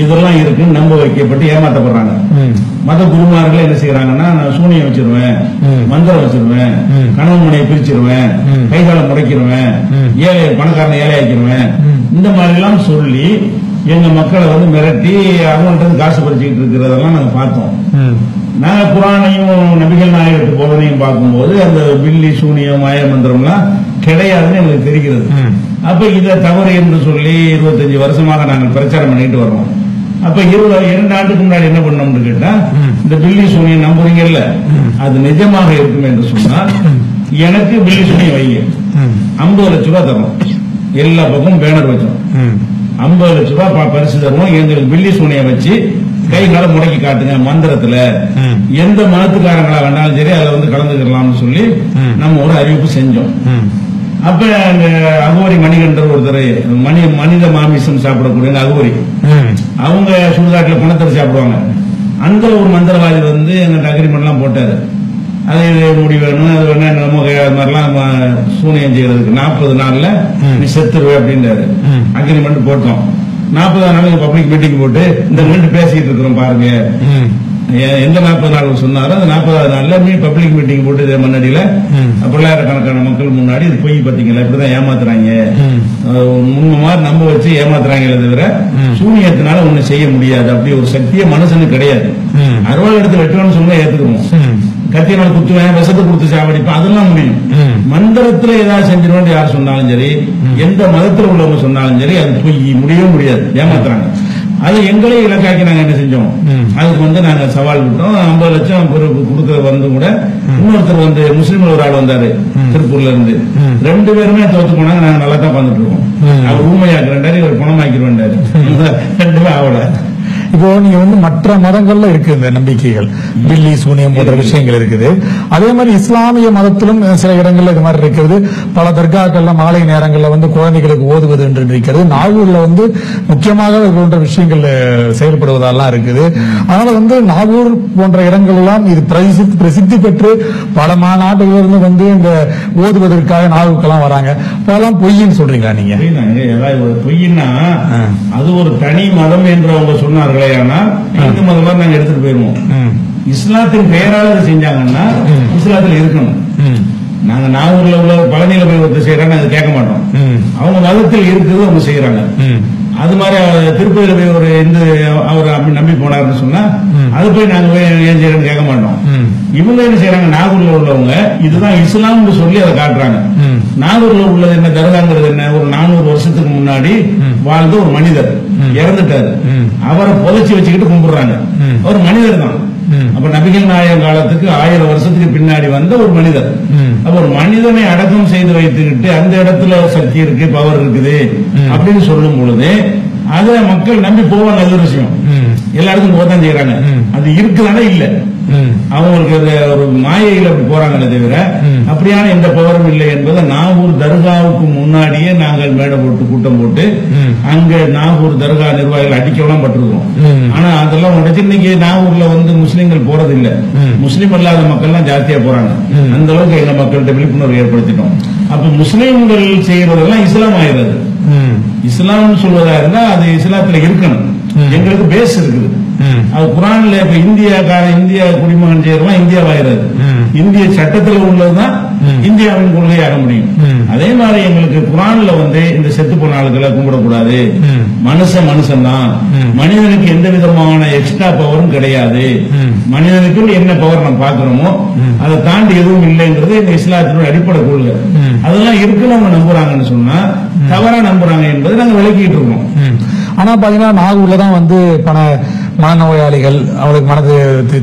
இதெல்லாம் இருக்குன்னு நம்ப வைக்கப்பட்டு ஏமாத்தப்படுறாங்க. மத குருமார்கள் என்ன செய்யறாங்கன்னா, நான் சூனியம் வச்சிருவேன், மந்திரம் வச்சிருவேன், கணவன் மனையை பிரிச்சிருவேன், கைகாலம் முடைக்கிடுவேன், ஏழை பணக்காரனை ஏழையாக்கிடுவேன், இந்த மாதிரி எல்லாம் சொல்லி எங்க மக்களை மிரட்டி அவங்கள்ட்ட காசு பறிச்சுக்கிட்டு இருக்கிறதெல்லாம் நாங்க பார்த்தோம். நாங்க குரானையும் நபிகள் நாயகத்து போதனையும் பார்க்கும்போது அந்த பில்லி, சூனியம், மாய மந்திரம்லாம் கிடையாதுன்னு எங்களுக்கு தெரிகிறது. அப்ப இதை தவறு என்று சொல்லி 25 வருஷமாக நாங்கள் பிரச்சாரம் பண்ணிட்டு வர்றோம். அப்ப 2 ஆண்டுக்கு முன்னாடி என்ன பண்ணோம்னு கேட்டா, இந்த பில்லி சூனியம் நம்புறீங்கல்ல, அது நிஜமாக இருக்கும் என்று சொன்னால் எனக்கு பில்லி சூனியம் வைங்க, 50 லட்சம் ரூபாய் தரும். எல்லா பக்கமும் பேனர் வச்சோம், 50 லட்சம் ரூபாய் பரிசு தருவோம், எங்களுக்கு பில்லி சூனியம் வச்சு கை கால முடக்கி காட்டுங்க, மந்திரத்துல எந்த மதத்துக்காரங்களா வேண்டாலும் சரி அதுல கலந்துக்கலாம்னு சொல்லி நம்ம ஒரு அறிவிப்பு செஞ்சோம். அப்ப அந்த அகோரி மணிகண்டர் ஒருத்தர் மனித மாமிசம் சாப்பிடக்கூடிய அகோரி, அவங்க சுடுகாட்டுல பணத்தை சாப்பிடுவாங்க. அந்த ஒரு மந்திரவாதி எங்க அக்ரிமெண்ட் எல்லாம் போட்டாரு, அது முடி வேணும், அது வேணும், என்னமோ அது மாதிரிலாம் சூனியம் செய்யறதுக்கு 40 நாள்ல நீ செத்துருவே அப்படின்றாரு. அக்ரிமெண்ட் போட்டோம். 40 நாள் பப்ளிக் மீட்டிங் போட்டு இந்த ரெண்டு பேசிட்டு இருக்கிறோம் பாருங்க. எந்த 40 நாள் சொன்னாரோ அந்த 40வது நாள்ல பப்ளிக் மீட்டிங் போட்டு மண்ணடியில பல்லாயிரக்கணக்கான மக்கள் முன்னாடி இது பொய் பாத்தீங்களா, இப்படிதான் ஏமாத்துறாங்க, முன்ன மாதிரி நம்ப வச்சு ஏமாத்துறாங்களே தவிர சூனியத்தினால ஒண்ணு செய்ய முடியாது. அப்படி ஒரு சக்தியே மனுஷனுக்கு கிடையாது. அறுவாள் எடுத்து வெட்டுவான்னு சொன்னா ஏத்துக்குவோம், கத்தியனால குத்துவேன், விஷத்தை கொடுத்து சாவடிப்பேன், அதெல்லாம் முடியும். மந்திரத்துல ஏதாவது செஞ்சிருவோம் யார் சொன்னாலும் சரி, எந்த மதத்தில் உள்ளவங்க சொன்னாலும் சரி, அது பொய், முடியவே முடியாது, ஏமாத்துறாங்க. அது எங்களே இலக்காக்கி நாங்க என்ன செஞ்சோம், அதுக்கு நாங்க சவால் விட்டோம். 50 லட்சம் கொடுக்கறது கூட இன்னொருத்தர் முஸ்லீம்ல ஒரு ஆள் வந்தாரு திருப்பூர்ல இருந்து, 2 பேருமே தோத்து போனாங்க. நாங்க நல்லா தான் வந்துட்டு இருக்கோம். அவர் ஊமையாக்குறாரு, இவர் பணமாக்கிடுவாரு, 2 ஆவல. இப்போ நீங்க மற்ற மதங்கள்ல இருக்கு இந்த நம்பிக்கைகள், பில்லி, சூனியம் போன்ற விஷயங்கள் இருக்குது. அதே மாதிரி இஸ்லாமிய மதத்திலும் சில இடங்கள்ல இது மாதிரி இருக்கிறது. பல தர்காக்கள்ல மாலை நேரங்கள்ல குழந்தைகளுக்கு ஓதுவது என்று இருக்கிறது. நாகூர்ல முக்கியமாக போன்ற விஷயங்கள் செயல்படுவதெல்லாம் இருக்குது. அதனால நாகூர் போன்ற இடங்கள் எல்லாம் இது பிரசித்தி பெற்று பல நாடுகளிலிருந்து இந்த ஓதுவதற்காக நாகூருக்கெல்லாம் வராங்க. அதெல்லாம் பொய்ன்னு சொல்றீங்களா நீங்க? பொய்னா அது ஒரு தனி மதம் என்று அவங்க சொன்னார்கள். இந்து மதம் நாங்க எடுத்துட்டு போயிருவோம். இஸ்லாத்தின் பெயரால் அதை செஞ்சாங்கன்னா இஸ்லாத்துல இருக்கணும். நாங்க நாகூர்ல உள்ள பழனியில போய் ஒருத்தர் செய்யறாங்க, அது கேட்க மாட்டோம். அவங்க மதத்தில் இருக்குது, அவங்க செய்யறாங்க. அது மாதிரி திருப்பதியில போய் ஒரு அவர் நம்பி போனாருன்னு சொன்னா அது போய் நாங்க ஏன் செய்யறோம்னு கேட்க மாட்டோம். இவங்க என்ன செய்யறாங்க, நாகூர்ல உள்ளவங்க இதுதான் இஸ்லாம்னு சொல்லி அதை காட்டுறாங்க. நாகூர்ல உள்ளது என்ன, தர்காங்கிறது என்ன, ஒரு 400 வருஷத்துக்கு முன்னாடி வாழ்ந்த ஒரு மனிதர் இறந்துட்டாரு, அவரை புதைச்சி வச்சுக்கிட்டு கும்பிடுறாங்க. அவர் மனிதர் தான். அப்ப நபிகள் நாயகம் காலத்துக்கு 1000 வருஷத்துக்கு பின்னாடி வந்த ஒரு மனிதர். அப்ப ஒரு மனிதனை அடக்கம் செய்து வைத்துக்கிட்டு அந்த இடத்துல சக்தி இருக்கு, பவர் இருக்குது அப்படின்னு சொல்லும் பொழுது அத மக்கள் நம்பி போவாங்க. அது ஒரு விஷயம், எல்லாருக்கும் போதான் செய்யறாங்க. அது இருக்குதானே இல்ல, அவங்களுக்கு ஒரு மாயையில் அப்படி போறாங்களே தவிர அப்படியான எந்த பவரும் இல்லை என்பதை நாகூர் தர்காவுக்கு முன்னாடியே நாங்கள் மேடை போட்டு கூட்டம் போட்டு அங்க நாகூர் தர்கா நிர்வாகிகள் அடிக்கலாம் பட்டிருக்கோம். ஆனா அதெல்லாம் உடச்சு இன்னைக்கு நாகூர்ல முஸ்லீம்கள் போறது இல்ல, முஸ்லீம் அல்லாத மக்கள் எல்லாம் ஜாஸ்தியா போறாங்க. அந்த அளவுக்கு எங்க மக்கள்கிட்ட விழிப்புணர்வு ஏற்படுத்திட்டோம். அப்ப முஸ்லீம்கள் செய்யறதெல்லாம் இஸ்லாம் ஆயிடுறது. இஸ்லாம் சொல்வதா இருந்தா அது இஸ்லாத்துல இருக்கணும். எங்களுக்கு பேஸ் இருக்குது. அது குரான்ல இப்ப இந்திய குடிமகன் செய்யறோம், இந்தியாவாயிராது. இந்திய சட்டத்தில் உள்ளதுதான் இந்தியாவின் கொள்கையாக முடியும். அதே மாதிரி எங்களுக்கு குரான்ல இந்த செத்து போன ஆளுகளை கும்பிடக்கூடாது, மனுஷன் தான், மனிதனுக்கு எந்த விதமான எக்ஸ்ட்ரா பவரும் கிடையாது, மனிதனுக்கு என்ன பவர் நம்ம பாக்குறோமோ அதை தாண்டி எதுவும் இல்லைங்கிறது எங்க இஸ்லாத்தினுடைய அடிப்படை கொள்கை. அதெல்லாம் இருக்குன்னு அவங்க நம்புறாங்கன்னு சொன்னா தவறா நம்புறாங்க என்பதை நாங்க விளக்கிட்டு இருக்கோம். ஆனா பாத்தீங்கன்னா நாகூர்ல தான் வந்து மனநோயாளிகள் அவளுக்கு மனதை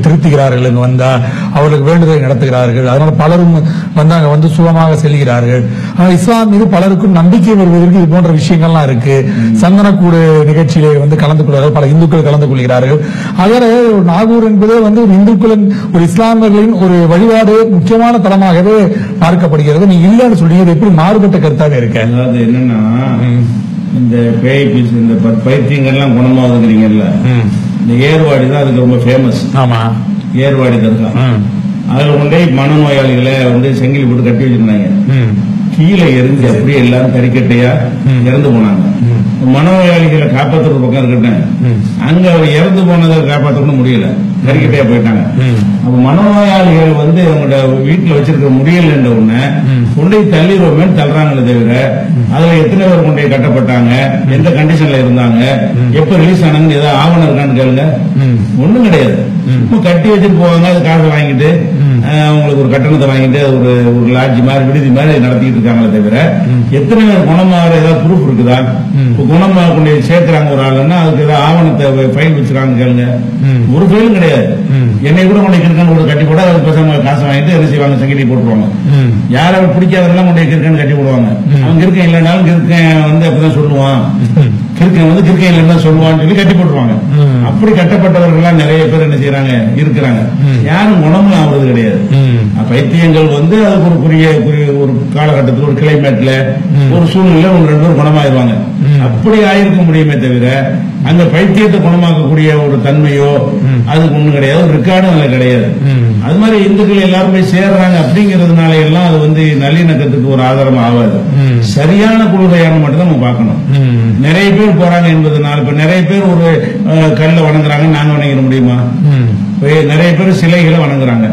திருத்துகிறார்கள், இங்க வந்தா அவர்களுக்கு வேண்டுதலை நடத்துகிறார்கள். அதனால பலரும் வந்து அங்க வந்து சுகமாக செல்கிறார்கள். ஆனால் இஸ்லாம் மீது பலருக்கும் நம்பிக்கை வருவதற்கு இது போன்ற விஷயங்கள்லாம் இருக்கு. சந்தனக்கூடு நிகழ்ச்சியிலே வந்து கலந்து கொள்கிறார்கள், பல இந்துக்கள் கலந்து கொள்கிறார்கள். அதனால நாகூர் என்பதே வந்து ஒரு இந்துக்களின் ஒரு இஸ்லாமியர்களின் ஒரு வழிபாடு முக்கியமான தலமாகவே பார்க்கப்படுகிறது. நீ இல்லன்னு சொல்லி இது எப்படி மாறுபட்ட கருத்தாக இருக்க? அதாவது என்னன்னா, இந்த பேய் பீஸ் இந்த பைத்தியங்கள்லாம் குணமாகுதுங்கிறீங்கல்ல, இந்த ஏர்வாடி தான் அதுக்கு ரொம்ப ஃபேமஸ். ஆமா, ஏர்வாடி தர்கா. அதுல கொண்டே மனநோயாளிகளை வந்து செங்கிலி போட்டு கட்டி வச்சிருந்தாங்க. கீழே எரிஞ்சு அப்படியே எல்லாரும் கறிக்கட்டையா இறந்து போனாங்க. மனநோயாளிகளை காப்பாற்றுற பக்கம் இருக்கட்டும், அங்க அவர் இறந்து போனதை காப்பாற்ற முடியல, கறிக்கட்டையா போயிட்டாங்க. அப்ப மனநோயாளிகள் வந்து அவங்களோட வீட்டுல வச்சிருக்க முடியல என்ற உடனே கொண்டை தள்ளிடுவோமே தள்ளுறாங்களே தவிர அதுல எத்தனை பேர் கொண்டே கட்டப்பட்டாங்க, எந்த கண்டிஷன்ல இருந்தாங்க, எப்ப ரிலீஸ் ஆனாங்கன்னு ஏதாவது ஆவணம் இருக்கான்னு கேளுங்க. ஒண்ணும் கிடையாது. கட்டி வச்சுட்டு போவாங்க, அது காசை வாங்கிட்டு அவங்களுக்கு ஒரு கட்டணத்தை வாங்கிட்டு ஒரு லாட்ஜ் மாதிரி விடுதி மாதிரி நடத்திட்டு இருக்காங்களே தவிர எத்தனை பேர் குணமாக ஏதாவது ப்ரூஃப் இருக்குதா? குணமாக கொண்டு சேர்க்கிறாங்க ஒரு ஆளுன்னா அதுக்கு ஏதாவது ஆவணத்தை ஃபைல் வச்சிருக்காங்க கேளுங்க. ஒரு ஃபைலும் கிடையாது. என்னை கூட கொண்டு கிருக்கன் கூட கட்டி போட அதுக்கு பசங்க காசை வாங்கிட்டு என்ன செய்வாங்க, சங்கிலி போட்டுருவாங்க. யாரை பிடிக்காதெல்லாம் கொண்டு கிருக்கன் கட்டி போடுவாங்க. அவன் கிருக்கன் இல்லைனாலும் கிருக்கன் வந்து அப்பதான் சொல்லுவான், கிருக்கன் வந்து கிருக்கன் இல்லைன்னா சொல்லுவான்னு சொல்லி கட்டி போட்டுருவாங்க. அப்படி கட்டப்பட்டவர்கள் நிறைய பேர் என்ன செய்யறாங்க, இருக்கிறாங்க. யாரும் குணமும் ஆகுறது கிடையாது. பைத்தியங்கள் வந்து அதுக்கு ஒரு காலகட்டத்தில் ஒரு கிளைமேட்ல ஒரு சூழ்நிலை ஒரு 2 பேர் குணமாயிருவாங்க. அப்படி ஆயிருக்க முடியுமே தவிர அங்க பைத்தியத்தை குணமாக்கக்கூடிய ஒரு தன்மையோ அதுக்கு ஒண்ணு கிடையாது, ஒரு ரெக்கார்டும் அதுல கிடையாது. அது மாதிரி இந்துக்கள் எல்லாரும் போய் சேர்றாங்க அப்படிங்கறதுனால எல்லாம் அது வந்து நல்லிணக்கத்துக்கு ஒரு ஆதாரம் ஆகாது. சரியான கொள்கையான மட்டும் தான் நம்ம பார்க்கணும். நிறைய பேர் போறாங்க என்பதனால இப்ப நிறைய பேர் ஒரு கல்ல வணங்குறாங்க, நாங்க வணங்கிட முடியுமா? நிறைய பேர் சிலைகளை வணங்குறாங்க,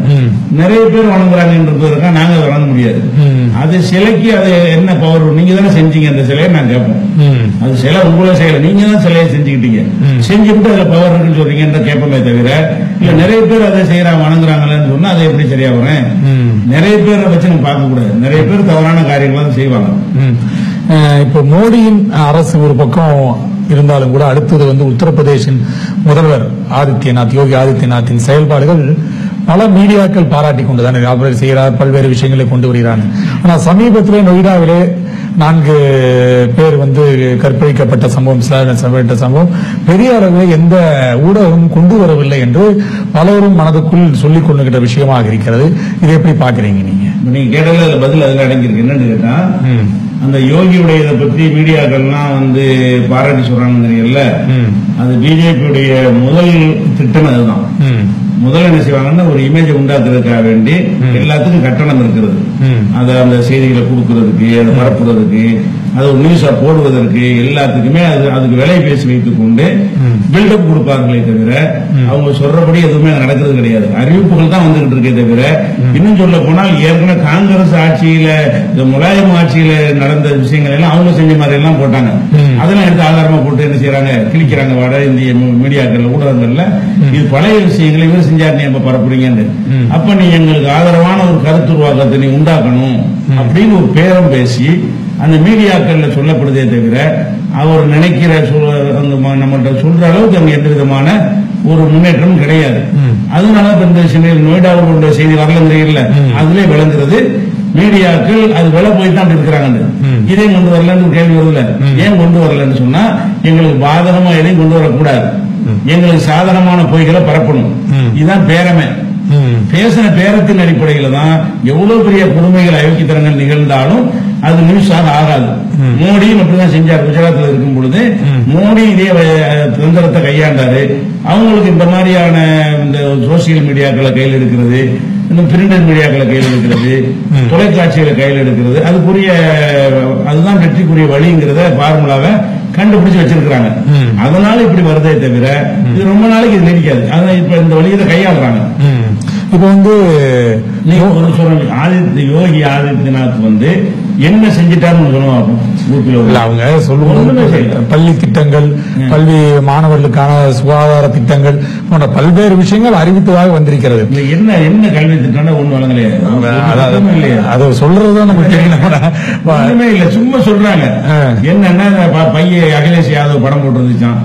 நிறைய பேர் வணங்குறாங்க என்பதற்காக நாங்க வணங்க முடியாது. அது சிலைக்கு அது என்ன பவர்? நீங்க தானே செஞ்சீங்க அந்த சிலையை நான் கேட்போம். அது சிலை உங்களே செய்யல, நீங்க தான் சிலையை செஞ்சுக்கிட்டீங்க, செஞ்சுக்கிட்டு அதுல பவர் இருக்குன்னு சொல்றீங்கன்ற கேட்போமே தவிர இல்ல நிறைய பேர் அதை செய்யறாங்க வணங்குறாங்கன்னு சொன்னா அதை எப்படி சரியா வரேன்? நிறைய பேரை வச்சு நம்ம பார்க்க கூடாது. நிறைய பேர் தவறான காரியங்களும் செய்வாங்க. இப்ப மோடியின் அரசு ஒரு பக்கம் இருந்தாலும் கூட அடுத்தது வந்து உத்தரப்பிரதேசின் முதல்வர் ஆதித்யநாத், யோகி ஆதித்யநாத்தின் செயல்பாடுகள் பல மீடியாக்கள் பாராட்டி கொண்டுதான் அவர் செய்கிறார், பல்வேறு விஷயங்களை கொண்டு வருகிறார். ஆனால் சமீபத்திலே நொய்டாவிலே 4 பேர் வந்து கற்பழிக்கப்பட்ட சம்பவம் பெரிய அளவில் எந்த ஊடகமும் கொண்டு வரவில்லை என்று பலரும் மனதுக்குள் சொல்லிக் கொண்டுகிற விஷயமாக இருக்கிறது. இதை எப்படி பாக்குறீங்க நீங்க? நீங்க கேட்டதுல பதில் அதுல அடங்கியிருக்கு. என்னன்னு கேட்டா, அந்த யோகியுடைய இதை பத்தி மீடியாக்கள்லாம் வந்து பாராட்டி சொல்றாங்கல்ல, அது பிஜேபியுடைய முதல் திட்டம் அதுதான். முதல்ல என்ன செய்வாங்கன்னா ஒரு இமேஜை உண்டாக்குறதுக்காக வேண்டி எல்லாத்துக்கும் கட்டணம் இருக்கிறது. அதை அந்த செய்திகளை கொடுக்கறதுக்கு, அதை பரப்புறதுக்கு, அது ஒரு நியூஸா போடுவதற்கு எல்லாத்துக்குமே அதுக்கு விலை பேசி வைத்துக் கொண்டு பில்டப் கொடுப்பார்களே தவிர அவங்க சொல்றபடி எதுவுமே நடக்கிறது கிடையாது. அறிவிப்புகள் தான் வந்துகிட்டு இருக்கே தவிர இன்னும் சொல்ல போனால் ஏற்கனவே காங்கிரஸ் ஆட்சியில இந்த முலாயம் ஆட்சியில நடந்த விஷயங்கள் எல்லாம் அவங்க செஞ்ச மாதிரி எல்லாம் போட்டாங்க. அதெல்லாம் எடுத்து ஆதாரமா போட்டு என்ன செய்யறாங்க, கிழிக்கிறாங்க வட இந்திய மீடியாக்கள் ஊடகங்கள்ல. இது பழைய விஷயங்களை இவர் செஞ்சார், நீ எப்ப பரப்புறீங்கன்னு. அப்ப நீ எங்களுக்கு ஆதரவான ஒரு கருத்துருவாக்கத்தை நீ உண்டாக்கணும் அப்படின்னு ஒரு பேரம் பேசி அந்த மீடியாக்கள்ல சொல்லப்படுதே தவிர அவர் நினைக்கிற நம்மகிட்ட சொல்ற அளவுக்கு அங்க எந்த விதமான ஒரு முன்னேற்றம் கிடையாது. அதனால இந்த நோய்டாவுடைய செய்தி வரல, அதுல விளங்குறது மீடியாக்கள் அது விலை போய் தான் இருக்கிறாங்க. இதே கொண்டு வரலன்னு கேள்வி வருதுல, ஏன் கொண்டு வரலன்னு சொன்னா எங்களுக்கு பாதகமா எதையும் கொண்டு வரக்கூடாது, எங்களுக்கு சாதகமான பொய்களை பரப்பணும். இதுதான் பேரமே. பேசின பேரத்தின் அடிப்படையில தான் எவ்வளவு பெரிய கொடுமைகள் அயோக்கியத்தனங்கள் நிகழ்ந்தாலும் அது நியூஸாக ஆகாது. மோடியும் அப்படிதான் செஞ்சார். குஜராத்தில் இருக்கும் பொழுது மோடி இதே தந்திரத்தை கையாண்டாரு. அவங்களுக்கு இந்த மாதிரியான இந்த சோசியல் மீடியாக்களை கையில் எடுக்கிறது, இந்த பிரிண்டட் மீடியாக்களை கையில் எடுக்கிறது, தொலைக்காட்சிகளை கையில் எடுக்கிறது, அதுதான் வெற்றிக்குரிய வழிங்கிறத பார்முலாவை கண்டுபிடிச்சு வச்சிருக்காங்க. அதனால இப்படி வருதே தவிர இது ரொம்ப நாளைக்கு இது நீடிக்காது. அதான் இப்ப இந்த வழியை கையாளுறாங்க. இப்போ வந்து நீங்க ஒரு சொல்லுங்க, யோகி ஆதித்யநாத் வந்து என்ன செஞ்சிட்டாருன்னு சொல்லுவாங்க. அவங்க சொல்லுவாங்க பள்ளி திட்டங்கள், கல்வி மாணவர்களுக்கான சுகாதார திட்டங்கள் போன்ற பல்வேறு விஷயங்கள் அறிவித்ததாக வந்திருக்கிறது. என்ன என்ன கல்வி திட்டம் ஒண்ணு வழங்கலையே, அதை சொல்றதுதான் நமக்கு ஒண்ணுமே இல்ல, சும்மா சொல்றாங்க. என்னன்னா பையன் அகிலேஷ் யாதவ் படம் போட்டு இருந்துச்சான்,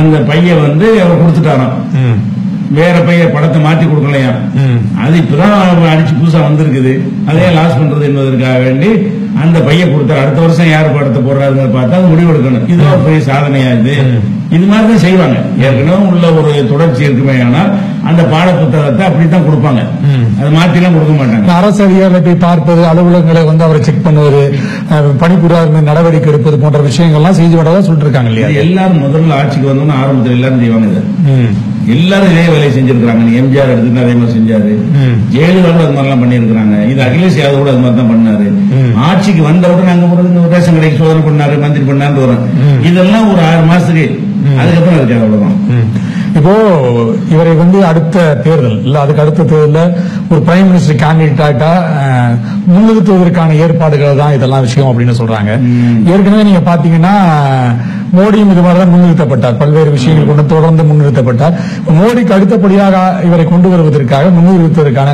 அந்த பையன் வந்து அவர் கொடுத்துட்டாராம், வேற பையன் படத்தை மாற்றி கொடுக்கலையா. அது இப்பதான் அடிச்சு புதுசா வந்திருக்குது, அதே லாஸ் பண்றது என்பதற்காக வேண்டி அந்த பையன் கொடுத்தாரு. அடுத்த வருஷம் யார் படத்தை போடுறாருன்னு பார்த்தா அது முடிவு எடுக்கணும். இதுதான் பெரிய சாதனையா இது மாதிரிதான் செய்வாங்க. ஏற்கனவே உள்ள ஒரு தொடர்ச்சி இருக்குமே, ஆனால் அந்த பாட புத்தகத்தை அப்படித்தான் கொடுப்பாங்க, அதை மாற்றிலாம் கொடுக்க மாட்டாங்க. அரசு அதிகாரிகளை போய் பார்ப்பது, அலுவலகங்களை வந்து அவரை செக் பண்ணுவது, பணிபுரியாத நடவடிக்கை எடுப்பது போன்ற விஷயங்கள்லாம் செய்து விடதான் சொல்லிட்டு இருக்காங்க இல்லையா. எல்லாரும் முதல்ல ஆட்சிக்கு வந்தோம்னு ஆரம்பத்தில் எல்லாரும் செய்வாங்க. எல்லாரும் இதே வேலையை செஞ்சிருக்காங்க. எம்ஜிஆர் எடுத்துட்டு அதே மாதிரி செஞ்சாரு, ஜெயலலிதா அது மாதிரிலாம் பண்ணிருக்காங்க. இது அகிலேஷ் யாதவ் கூட அது மாதிரி தான் பண்ணாரு. ஆட்சிக்கு வந்தவுடன் அங்க ரேஷன் கடைக்கு சோதனை பண்ணாரு, மந்திரி பண்ணாரு வரும். இதெல்லாம் ஒரு 6 மாசத்துக்கு, அதுக்கப்புறம் இருக்காது, அவ்வளவுதான். இப்போ இவரை வந்து அடுத்த தேர்தல் இல்ல அதுக்கு அடுத்த தேர்தலில் ஒரு பிரைம் மினிஸ்டர் கேண்டிடேட்டா முன்னிறுத்துவதற்கான ஏற்பாடுகள் தான் இதெல்லாம் விஷயம் அப்படின்னு சொல்றாங்க. ஏற்கனவே நீங்க பாத்தீங்கன்னா மோடியும் இது மாதிரிதான் முன்னிறுத்தப்பட்டார், பல்வேறு விஷயங்கள் கொண்டு தொடர்ந்து முன்னிறுத்தப்பட்டார். மோடிக்கு அடுத்தபடியாக இவரை கொண்டு வருவதற்காக முன்னிறுத்துவதற்கான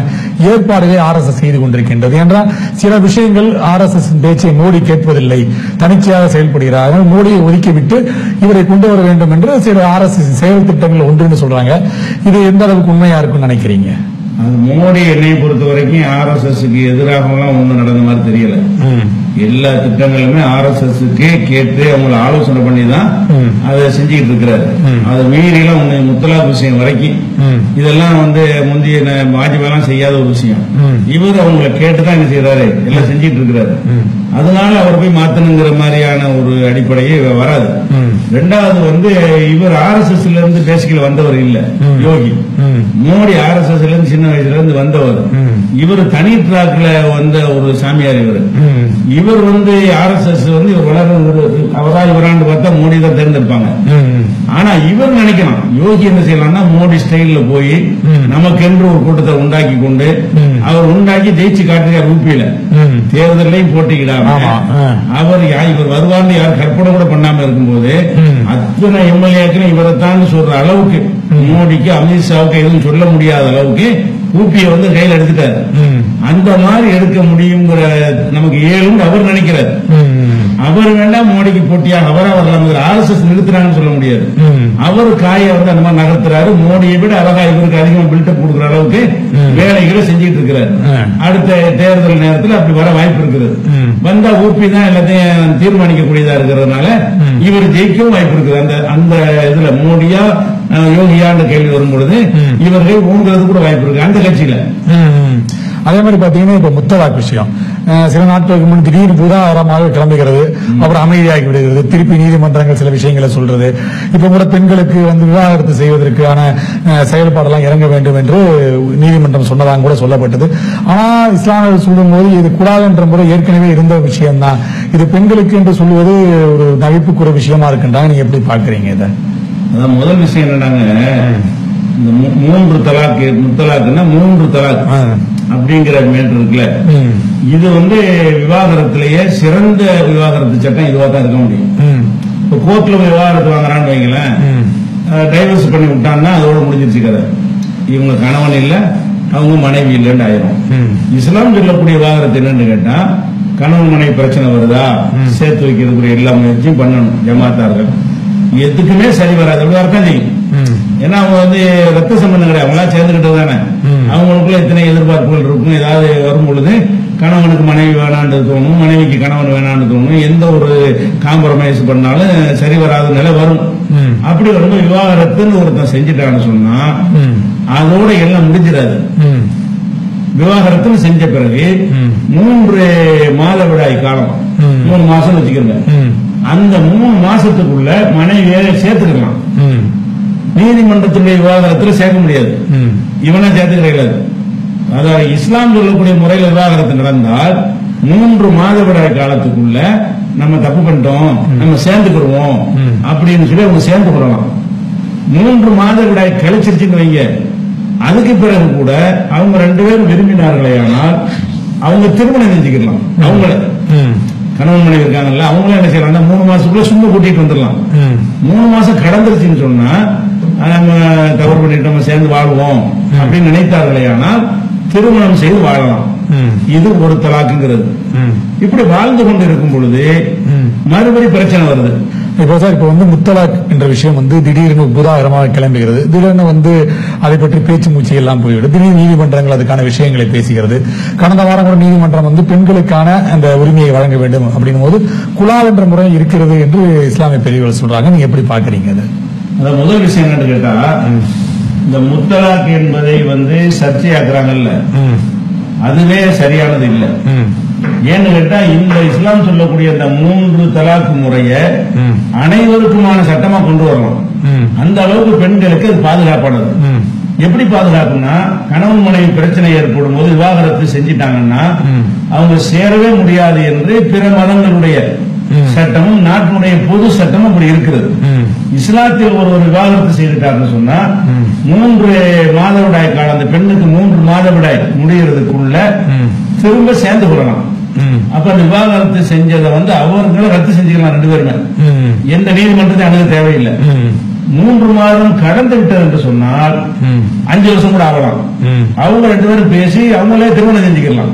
ஏற்பாடுகளை RSS செய்து கொண்டிருக்கின்றது. என்றால் சில விஷயங்கள் RSS பேச்சை மோடி கேட்பதில்லை, தனிச்சையாக செயல்படுகிறார். மோடியை ஒதுக்கிவிட்டு இவரை கொண்டு வர வேண்டும் என்று சில RSS செயல் திட்டங்கள் ஒன்றுன்னு சொல்றாங்க. இது எந்த அளவுக்கு உண்மையா இருக்குன்னு நினைக்கிறீங்க? மோடி என்னை பொறுத்த வரைக்கும் RSSக்கு எதிராகலாம் ஒண்ணும் நடந்த மாதிரி தெரியல. எல்லா திட்டங்களுமே RSSக்கு கேட்டு அவங்களை ஆலோசனை பண்ணி தான் அதை செஞ்சுக்கிட்டு இருக்கிறாரு. அதை மீறிலாம் ஒண்ணு முத்தலாக் விஷயம் வரைக்கும் இதெல்லாம் வந்து முந்தைய வாஜ்பாயெல்லாம் செய்யாத ஒரு விஷயம். இவர் அவங்களை கேட்டுதான் என்ன செய்யறாரு, எல்லாம் செஞ்சுட்டு இருக்கிறாரு. அதனால அவர் போய் மாத்தணுங்கிற மாதிரியான ஒரு அடிப்படையே வராது. ரெண்டாவது வந்து இவர் RSSல இருந்து பேசிக்கல வந்தவர் இல்ல யோகி. மோடி RSSல இருந்து சின்ன வயசுல இருந்து வந்தவர். இவர் தனி டிராக்ல வந்த ஒரு சாமியார். இவர் வந்து RSS வந்து இவர் வளர்ந்து அவரா இவரான்னு பார்த்தா மோடி தான் தேர்ந்தெடுப்பாங்க. ஆனா இவர் நினைக்கலாம் யோகி என்ன செய்யலாம்னா மோடி ஸ்டைல்ல போய் நமக்கென்று ஒரு கூட்டத்தை உண்டாக்கி கொண்டு அவர் உண்டாக்கி ஜெயிச்சு காட்டுறார். ஊபியில தேர்தலையும் போட்டிக்கிடாம அவர் இவர் வருவார்னு யார் கற்பனை கூட பண்ணாம இருக்கும்போது அத்தனை எம்எல்ஏக்களும் இவரைத்தான் சொல்ற அளவுக்கு மோடிக்கு அமித்ஷாவுக்கு எதுவும் சொல்ல முடியாத அளவுக்கு ஊபியை வந்து கையில் எடுத்துட்டாரு. அந்த மாதிரி எடுக்க முடியுங்கிற நமக்கு ஏழுன்னு அவர் நினைக்கிறார். அவர் வேண்டாம் மோடிக்கு போட்டியாக அவரா வரலாம். RSS நிறுத்துறாங்கன்னு சொல்ல முடியாது. அவர் காயை வந்து அந்த மாதிரி நகர்த்துறாரு. மோடியை விட அழகா இவருக்கு அதிகமா பில்டப் கொடுக்குற அளவுக்கு வேலைகளை செஞ்சுட்டு இருக்கிறாரு. அடுத்த தேர்தல் நேரத்தில் அப்படி வர வாய்ப்பு இருக்கிறது. வந்தா ஊபி தான் எல்லாத்தையும் தீர்மானிக்கக்கூடியதா இருக்கிறதுனால இவர் ஜெயிக்கவும் வாய்ப்பு இருக்குது. அந்த இதுல மோடியா யோகியான்ற கேள்வி வரும்பொழுது இவர்கள் ஊங்குறது கூட வாய்ப்பு இருக்கு அந்த கட்சியில. அதே மாதிரி பாத்தீங்கன்னா இப்ப முத்தலாக் விஷயம் சில நாட்களுக்கு முன் திடீர்னு பூதாகரமாக கிளம்புகிறது, அப்புறம் அமைதியாகி விடுகிறது, திருப்பி நீதிமன்றங்கள் சில விஷயங்களை சொல்றது. இப்ப கூட பெண்களுக்கு வந்து விவாகரத்து செய்வதற்கான செயல்பாடெல்லாம் இறங்க வேண்டும் என்று நீதிமன்றம் சொன்னதாக கூட சொல்லப்பட்டது. ஆனா இஸ்லாமியர்கள் சொல்லும் போது இது கூடாது என்ற முறை ஏற்கனவே இருந்த விஷயம்தான். இது பெண்களுக்கு என்று சொல்வது ஒரு நகைப்புக்குற விஷயமா இருக்குன்றாங்க. நீங்க எப்படி பாக்குறீங்க இதை? அதான் முதல் விஷயம் என்னன்னாங்க, இந்த 3 தலாக் முத்தலாக்குன்னா 3 தலாக் அப்படிங்கிற மேட்டர் இருக்குல்ல, இது வந்து விவாகரத்திலேயே சிறந்த விவாகரத்து சட்டம் இதுவா தான் இருக்க முடியும். இப்ப கோர்ட்ல விவாகரத்து வாங்குறான்னு வைங்களேன், டைவர்ஸ் பண்ணி விட்டான்னா அதோட முடிஞ்சிருச்சு கதை. இவங்க கணவன் இல்ல, அவங்க மனைவி இல்லைன்னு ஆயிரும். இஸ்லாம் சொல்லக்கூடிய விவாகரத்து என்னன்னு கேட்டா, கணவன் மனைவி பிரச்சனை வருதா சேர்த்து வைக்கிறதுக்குரிய எல்லா முயற்சியும் பண்ணணும். ஜமாத்தார்கள் எதுக்குமே சரி வராது, அப்படி வரத்தான் செய்யும். ஏன்னா அவங்க வந்து ரத்த சம்பந்தம் கிடையாது, அவங்களா சேர்ந்துகிட்டது தானே. அவங்களுக்குள்ள எத்தனை எதிர்பார்ப்புகள் இருக்கும். ஏதாவது வரும் பொழுது கணவனுக்கு மனைவி வேணான்னு தோணும், மனைவிக்கு கணவன் வேணான்னு தோணும். எந்த ஒரு காம்ப்ரமைஸ் பண்ணாலும் சரி வராத நிலை வரும். அப்படி வரும்போது விவாகரத்துன்னு ஒருத்தன் செஞ்சுட்டான்னு சொன்னா அதோட எல்லாம் முடிஞ்சிடாது. விவாகரத்துன்னு செஞ்ச பிறகு 3 மாதவிடாய் காலம், 3 மாசம் வச்சுக்கிறேன். அந்த 3 மாசத்துக்குள்ள மனைவியை சேர்த்துக்கலாம். நீதிமன்றத்துடைய விவாகரத்தில் சேர்க்க முடியாது, இவனை சேர்த்துக்கிறாரு. அதாவது இஸ்லாம் சொல்லக்கூடிய முறையில் விவாகரத்து நடந்தால் 3 மாதவிடாய் காலத்துக்குள்ள நம்ம தப்பு பண்ணிட்டோம், நம்ம சேர்ந்துக்கிறோம் அப்படின்னு சொல்லி அவங்க சேர்ந்து கொள்ளலாம். 3 மாதவிடாய் கழிச்சிருச்சுன்னு வைங்க, அதுக்கு பிறகு கூட அவங்க 2 பேரும் விரும்பினார்களே ஆனால் அவங்க திருமணம் செஞ்சுக்கலாம். அவங்கள கணவன் மனைவி இருக்காங்கல்ல, அவங்களும் என்ன செய்யலாம், 3 மாசத்துக்குள்ள சும்மா கூட்டிட்டு வந்துடலாம். 3 மாசம் கடந்துருச்சுன்னு சொன்னா நம்ம தவறு பண்ணிட்டு நம்ம சேர்ந்து வாழ்வோம் அப்படின்னு நினைத்தார்களே ஆனால் திருமணம் செய்து வாழலாம். இது ஒரு தலாக்குங்கிறது. இப்படி வாழ்ந்து கொண்டு இருக்கும் பொழுது மறுபடி பிரச்சனை வருது. இப்போ சார், இப்போ முத்தலாக் என்ற விஷயம் திடீர்னு புதாகரமாக கிளம்புகிறது. திடீர்னு அதை பற்றி பேச்சு மூச்சு எல்லாம் போய்விடும். திடீர்னு நீதிமன்றங்கள் அதுக்கான விஷயங்களை பேசுகிறது. கடந்த வாரம் கூட நீதிமன்றம் பெண்களுக்கான அந்த உரிமையை வழங்க வேண்டும் அப்படின்னும் போது குலால் என்ற முறை இருக்கிறது என்று இஸ்லாமிய பெரியவர்கள் சொல்றாங்க. நீங்க எப்படி பாக்குறீங்க? அது முதல் விஷயம் என்னன்னு கேட்டா, இந்த முத்தலாக் என்பதை சர்ச்சையாக்குறாங்கல்ல, அதுவே சரியானது இல்லை. ஏன்னு கேட்டா, இந்த இஸ்லாம் சொல்லக்கூடிய இந்த 3 தலாக்கு முறைய அனைவருக்குமான சட்டமா கொண்டு வரணும். அந்த அளவுக்கு பெண்களுக்கு அது பாதுகாப்பானது. எப்படி பாதுகாப்புனா, கணவன் மனைவி பிரச்சனை ஏற்படும் போது விவாகரத்து செஞ்சிட்டாங்கன்னா அவங்க சேரவே முடியாது என்று பிற மதங்களுடைய சட்டமும் நாட்டினுடைய பொது சட்டமும் அப்படி இருக்கிறது. இஸ்லாத்தில் ஒரு விவாகரத்து செய்துட்டாருன்னு சொன்னா 3 மாதவிடாய் காலம், அந்த பெண்ணுக்கு 3 மாதவிடாய் முடிகிறதுக்குள்ள திரும்ப சேர்ந்து கொள்ளலாம். அப்ப அந்த விவாகரத்து செஞ்சதை அவர்களும் ரத்து செஞ்சுக்கலாம் 2 பேருமே. எந்த நீதிமன்றத்தை அணுக தேவையில்லை. 3 மாதம் கடந்து விட்டது என்று சொன்னால் 5 வருஷம் கூட ஆகலாம். அவங்க 2 பேரும் பேசி அவங்களே திருமணம் செஞ்சுக்கலாம்.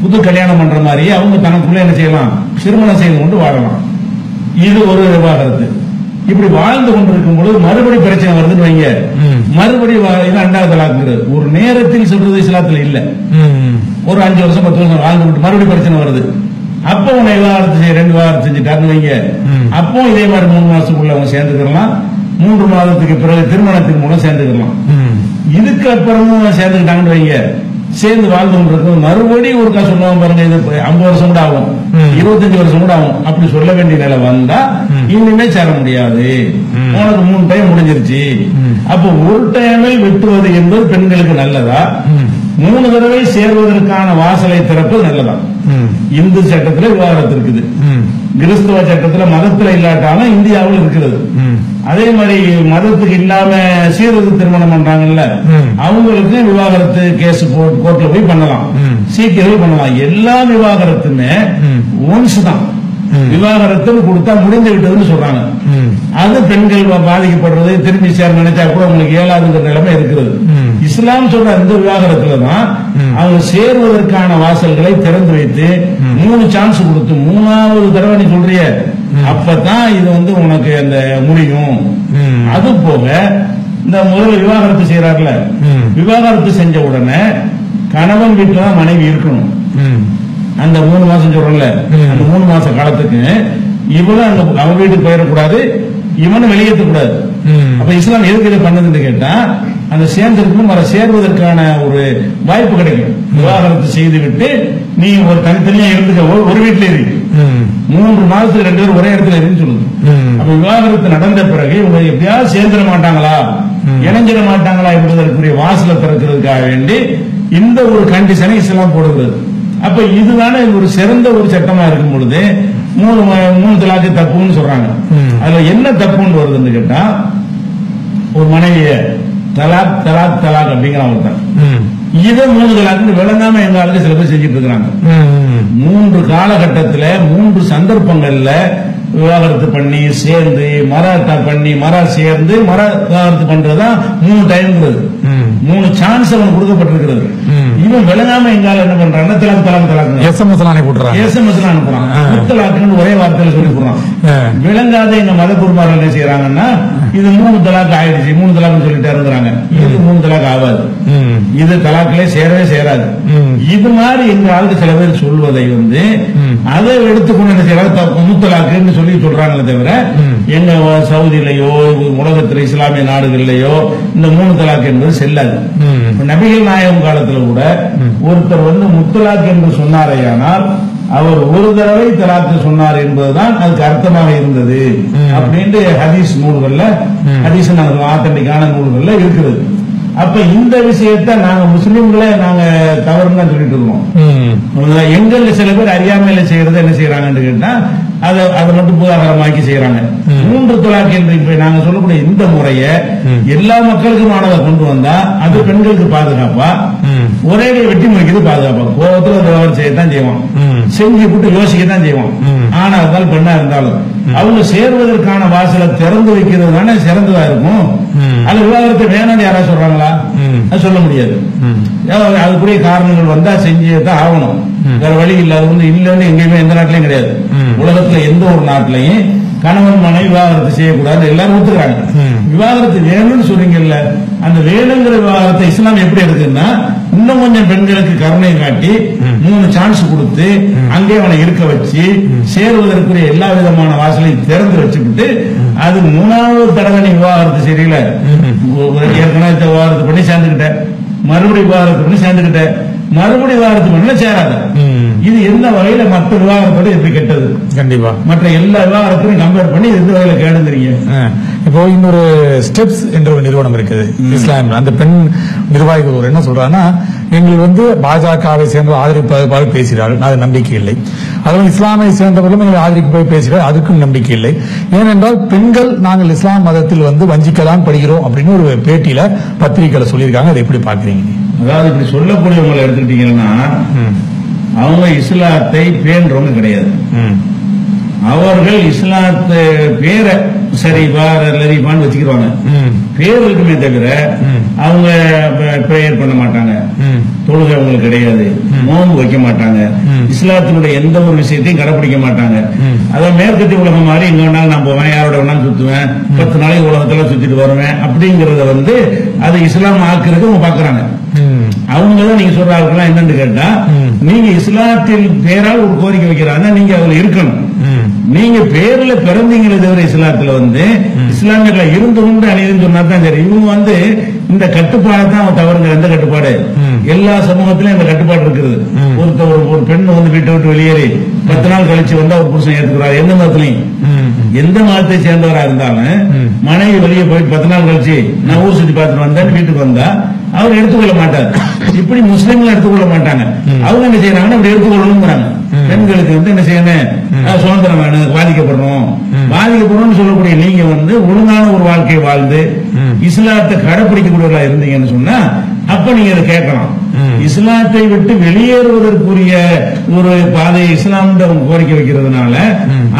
புது கல்யாணம் பண்ற மாதிரி அவங்க தனக்குள்ள என்ன செய்யலாம், திருமணம் செய்து கொண்டு வாழலாம். இது ஒரு விவாகரத்து. இப்படி வாழ்ந்து கொண்டிருக்கும் பொழுது மறுபடி பிரச்சனை வருதுன்னு வைங்க, மறுபடி 2வது தலாக்குங்கிறது ஒரு நேரத்தில் சொல்றது இஸ்லாத்துல இல்ல. ஒரு 5 வருஷம் 10 வருஷம் வாழ்ந்து விட்டு மறுபடியும் பிரச்சனை வருது. அப்போ உன்னை விவாகரத்து செய்ய 2 விவாகரத்து செஞ்சுட்டாருன்னு வைங்க, அப்போ இதே மாதிரி 3 மாசத்துக்குள்ள அவங்க சேர்ந்துக்கலாம். 3 மாதத்துக்கு பிறகு திருமணத்தின் மூலம் சேர்ந்துக்கலாம். இதுக்கு அப்புறமும் சேர்ந்துக்கிட்டாங்கன்னு வைங்க, சேர்ந்து வாழ்ந்து கொண்டிருக்கும் மறுபடியும் ஒருக்கா சொல்லுவாங்க பாருங்க, இது 50 வருஷம் கூட ஆகும், 25 வருஷம் கூட ஆகும். அப்படி சொல்ல வேண்டிய நிலை வந்தா இனிமே சேர முடியாது, உனக்கு 3 டைம் முடிஞ்சிருச்சு. அப்ப ஒரு டைமில் வெட்டுவது என்பது பெண்களுக்கு நல்லதா, 3 தடவை சேர்வதற்கான வாசலை திறப்பது நல்லதா? இந்து சட்டத்தில் விவாகரத்து இருக்குது, கிறிஸ்தவ சட்டத்தில் மதத்தில் இல்லாட்டாலும் இந்தியாவில் இருக்கிறது. அதே மாதிரி மதத்துக்கு இல்லாம சீரது திருமணம் பண்றாங்கல்ல, அவங்களுக்கு விவாகரத்து கேஸ் கோர்ட்ல போய் பண்ணலாம், சீக்கிரம் பண்ணலாம். எல்லா விவாகரத்துமே ஒன்ஸ் தான். விவாகரத்து கொடுத்தா முடிந்து விட்டதுன்னு சொல்றாங்க. அது பெண்கள் பாதிக்கப்படுறது, திரும்பி சேர நினைச்சா கூட உங்களுக்கு இயலாதுங்கிற நிலைமை இருக்கிறது. இஸ்லாம் சொல்ற இந்த விவாகரத்துல தான் அவங்க சேருவதற்கான வாசல்களை திறந்து வைத்து 3 சான்ஸ் கொடுத்து 3வது தடவை நீ சொல்றிய அப்பதான் இது உனக்கு அந்த முடியும். அது போக இந்த முதல்ல விவாகரத்து செய்யறாருல, விவாகரத்து செஞ்ச உடனே கணவன் வீட்டுல தான் மனைவி இருக்கணும். அந்த 3 மாசம் சொல்றோம்ல, அந்த 3 மாச காலத்துக்கு இவனும் அவன் வீட்டுக்கு போயிடக்கூடாது, இவனும் வெளியேற்றக்கூடாது. அப்ப இஸ்லாம் எதுக்கு இதை பண்ணதுன்னு கேட்டா, அந்த சேர்ந்திருக்கும் வர சேர்வதற்கான ஒரு வாய்ப்பு கிடைக்கும். விவாகரத்து செய்து விட்டு நீ ஒரு தனித்தனியா இருந்துக்க, ஒரு வீட்டுல இருக்கு, 3 மாதத்துக்கு 2 பேரும் ஒரே இடத்துல இருக்குன்னு சொல்லுது. அப்ப விவாகரத்து நடந்த பிறகு இவங்க எப்படியாவது சேர்ந்துட மாட்டாங்களா, இணைஞ்சிட மாட்டாங்களா என்பதற்குரிய வாசலை திறக்கிறதுக்காக வேண்டி இந்த ஒரு கண்டிஷனை இஸ்லாம் போடுகிறது. அப்ப இதுதானே ஒரு சிறந்த ஒரு சட்டமா இருக்கும் பொழுது 3 தலாக்கு தப்புன்னு சொல்றாங்க. அதுல என்ன தப்புன்னு வருதுன்னு கேட்டா, ஒரு மனைவிய தலாக் தலாக் தலாக் அப்படிங்கிறான் ஒருத்தன், இதை 3 தலாக்கு விளங்காம எங்க ஆளுக்கு சில பேர் செஞ்சுட்டு இருக்கிறாங்க. 3 காலகட்டத்தில் 3 சந்தர்ப்பங்கள்ல விவாகரத்து பண்ணி சேர்ந்து மராட்டா பண்ணி சேர்ந்து விவாகரத்து பண்றதுதான் 3 டைம், 3 சான்ஸ் அவன் கொடுக்கப்பட்டிருக்கிறது. இவன் விளங்காம எங்கால என்ன பண்றாங்க, தலாக் தலாக் தலாக் எஸ்எம்எஸ் அனுப்புறான், முத்தலாக்குன்னு ஒரே வார்த்தையில சொல்லி போடுறான். விளங்காத எங்க மத குருமார்கள் என்ன செய்யறாங்கன்னா, இது 3 தலாக் ஆயிடுச்சு, 3 தலாக் சொல்லிட்டே இருக்கிறாங்க. இது 3 தலாக் ஆகாது, இது தலாக்கிலே சேரவே சேராது. இது மாதிரி எங்க ஆளுக்கு சில பேர் சொல்வதை அதை எடுத்துக்கொண்டு என்ன செய்யறாங்க, முத்தலாக்குன்னு சொல்லி சொல்றாங்களே தவிர எங்க சவுதியிலேயோ உலகத்தில் இஸ்லாமிய நாடுகளிலேயோ இந்த 3 தலாக் என்பது செல்லாது. நபிகள் நாயகம் காலத்துல கூட ஒருத்தர் முத்தலாக் என்று சொன்னாரேயானால் அவர் ஒரு தடவை தலாக்கு சொன்னார் என்பதுதான் அதுக்கு அர்த்தமாக இருந்தது அப்படின்ட்டு ஹதீஸ் நூல்கள்ல, ஹதீஸ் ஆத்தன்டிக்கான நூல்கள்ல இருக்கிறது. அப்ப இந்த விஷயத்த நாங்க முஸ்லிம்களே நாங்க தவறுன்னு சொல்லிட்டு இருக்கோம். எங்கள்ல சில பேர் அறியாமையில செய்யறது என்ன செய்யறாங்கன்னு கேட்டா, அதை மட்டும் பூதாகரமாக்கி செய்யறாங்க. 3 தலாக் என்று இப்ப நாங்க சொல்லக்கூடிய இந்த முறைய எல்லா மக்களுக்குமானதை கொண்டு வந்தா அது பெண்களுக்கு பாதுகாப்பா, ஒரே வெட்டி முறைக்கு பாதுகாப்பா. கோபத்துல விவகாரம் செய்யத்தான் செய்வான், செஞ்சு விட்டு யோசிக்கத்தான் செய்வான். ஆனா இருந்தாலும் பெண்ணா இருந்தாலும் அவங்க சேர்வதற்கான வாசலை திறந்து வைக்கிறது தானே சிறந்ததா இருக்கும். அது விவாகரத்தை வேணும்னு யாராவது சொல்றாங்களா? அது சொல்ல முடியாது. அதுக்குரிய காரணங்கள் வந்தா செஞ்சுதான் ஆகணும், வேற வழி இல்லாத ஒண்ணு இல்லைன்னு எங்கேயுமே எந்த நாட்டிலையும் கிடையாது. உலகத்துல எந்த ஒரு நாட்டிலையும் கணவன் மனைவி விவாகரத்து செய்யக்கூடாது எல்லாரும் ஒத்துக்கிறாங்க. விவாகரத்து வேணும்னு சொல்றீங்கல்ல, அந்த வேணுங்கிற விவாகரத்தை இஸ்லாம் எப்படி இருக்குன்னா இன்னும் கொஞ்சம் பெண்களுக்கு கருணை காட்டி 3 சான்ஸ் கொடுத்து அங்கே அவனை இருக்க வச்சு சேருவதற்குரிய எல்லா விதமான வாசலையும் திறந்து வச்சுக்கிட்டு அது 3வது தடவை நீ விவாகரத்து சரியில்ல, ஏற்கனவே விவாகரத்து பண்ணி சேர்ந்துக்கிட்ட, மறுபடியும் விவாகரத்து பண்ணி சேர்ந்துக்கிட்ட, மறுபடியும் விவாகரத்து பண்ணல சேராத. இது எந்த வகையில மற்ற விவாகரத்தோட எப்படி கெட்டது? கண்டிப்பா மற்ற எல்லா விவாகரத்தையும் கம்பேர் பண்ணி எந்த வகையில கேடுங்கிறீங்க? இப்போ இன்னொரு ஸ்டெப்ஸ் என்ற ஒரு நிறுவனம் இருக்குது இஸ்லாம். அந்த பெண் நிர்வாகிகள் ஒரு என்ன சொல்றாங்கன்னா, எங்களுக்கு பாஜகவை சேர்ந்த ஆதரிப்பாக பேசுகிறார்கள், அது நம்பிக்கை இல்லை. அதுவும் இஸ்லாமை சேர்ந்தவர்களும் எங்களை ஆதரிப்பு பேசுகிறார், அதுக்கும் நம்பிக்கை இல்லை. ஏனென்றால் பெண்கள் நாங்கள் இஸ்லாம் மதத்தில் வஞ்சிக்கலாம் படுகிறோம் அப்படின்னு ஒரு பேட்டியில பத்திரிகையில சொல்லியிருக்காங்க. அதை எப்படி பாக்குறீங்க? அதாவது இப்படி சொல்லக்கூடியவங்களை எடுத்துக்கிட்டீங்கன்னா அவங்க இஸ்லாத்தை பேன்றவங்க கிடையாது. அவர்கள் இஸ்லாத்து பேரை சரிபா லரிபான்னு வச்சுக்கிறாங்க, பேர் இருக்குமே தவிர அவங்க பிரேயர் பண்ண மாட்டாங்க, தொழுகை அவங்களுக்கு கிடையாது, நோன்பு வைக்க மாட்டாங்க, இஸ்லாத்தினுடைய எந்த ஒரு விஷயத்தையும் கடைபிடிக்க மாட்டாங்க. அதான் மேற்கத்திய உலகம் மாதிரி இங்க வேணாலும் நான் போவேன், யாரோட வேணாலும் சுத்துவேன், 10 நாளைக்கு உலகத்துல சுத்திட்டு வருவேன் அப்படிங்கறத அது இஸ்லாம் ஆக்குறதுக்கு அவங்க பாக்குறாங்க. அவங்கதான் நீங்க சொல்ற ஆளுக்கெல்லாம் என்னன்னு கேட்டா, நீங்க இஸ்லாத்தில் பேரால் ஒரு கோரிக்கை வைக்கிறாங்க, நீங்க அதுல இருக்கணும். நீங்க பேர்ல பிறந்தீங்களே தவிர இஸ்லாத்துல இஸ்லாமியர்ல இருந்து கொண்டு அணியுதுன்னு சொன்னா தான் சரி. இவங்க இந்த கட்டுப்பாடு தான் தவறுங்க. எந்த கட்டுப்பாடு? எல்லா சமூகத்திலும் இந்த கட்டுப்பாடு இருக்குது. ஒரு பெண் வீட்டை விட்டு வெளியேறி 10 நாள் கழிச்சு வந்தா ஒரு புருஷன் ஏத்துக்கிறாரு. எந்த மதத்திலையும் எந்த மதத்தை சேர்ந்தவரா இருந்தாலும் மனைவி வெளியே போயிட்டு 10 நாள் கழிச்சு நான் ஊர் சுத்தி பார்த்துட்டு வந்தேன் வீட்டுக்கு வந்தா அவர் எடுத்துக்கொள்ள மாட்டார். இப்படி முஸ்லீம்கள் எடுத்துக்கொள்ள மாட்டாங்க. அவங்க என்ன செய்யறாங்கன்னா அப்படி எடுத்துக்கொள்ளணுங்கிறாங்க. பெண்களுக்கு என்ன செய்யணும்? சுதந்திரம் வேணும், பாதிக்கப்படணும்னு சொல்லக்கூடிய நீங்க ஒழுங்கான ஒரு வாழ்க்கையை வாழ்ந்து இஸ்லாத்தை கடைபிடிக்கக்கூடியவர்களா இருந்தீங்கன்னு சொன்னா அப்ப நீங்க அதை கேட்கலாம். இஸ்லாத்தை விட்டு வெளியேறுவதற்குரிய ஒரு பாதையை இஸ்லாம் கோரிக்கை வைக்கிறதுனால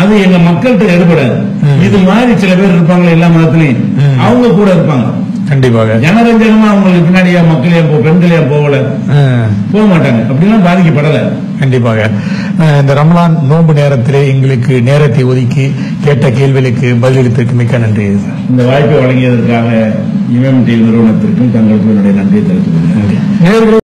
அது எங்க மக்கள்கிட்ட எடுபடாது. இது மாதிரி சில பேர் இருப்பாங்க எல்லா மதத்திலையும், அவங்க கூட இருப்பாங்க. கண்டிப்பாக ஜனரஞ்சகமா அவங்களுக்கு பின்னாடியா மக்களே பெண்களே போக மாட்டாங்க, அப்படிலாம் பாதிக்கப்படல. கண்டிப்பாக இந்த ரமலான் நோன்பு நேரத்திலே எங்களுக்கு நேரத்தை ஒதுக்கி கேட்ட கேள்விகளுக்கு பதிலளித்ததற்கு மிக்க நன்றி. இந்த வாய்ப்பை வழங்கியதற்காக இமம் டிவி நிறுவனத்திற்கும் தங்களுக்கு என்னுடைய நன்றியை தெரிவித்துக் கொள்கிறேன்.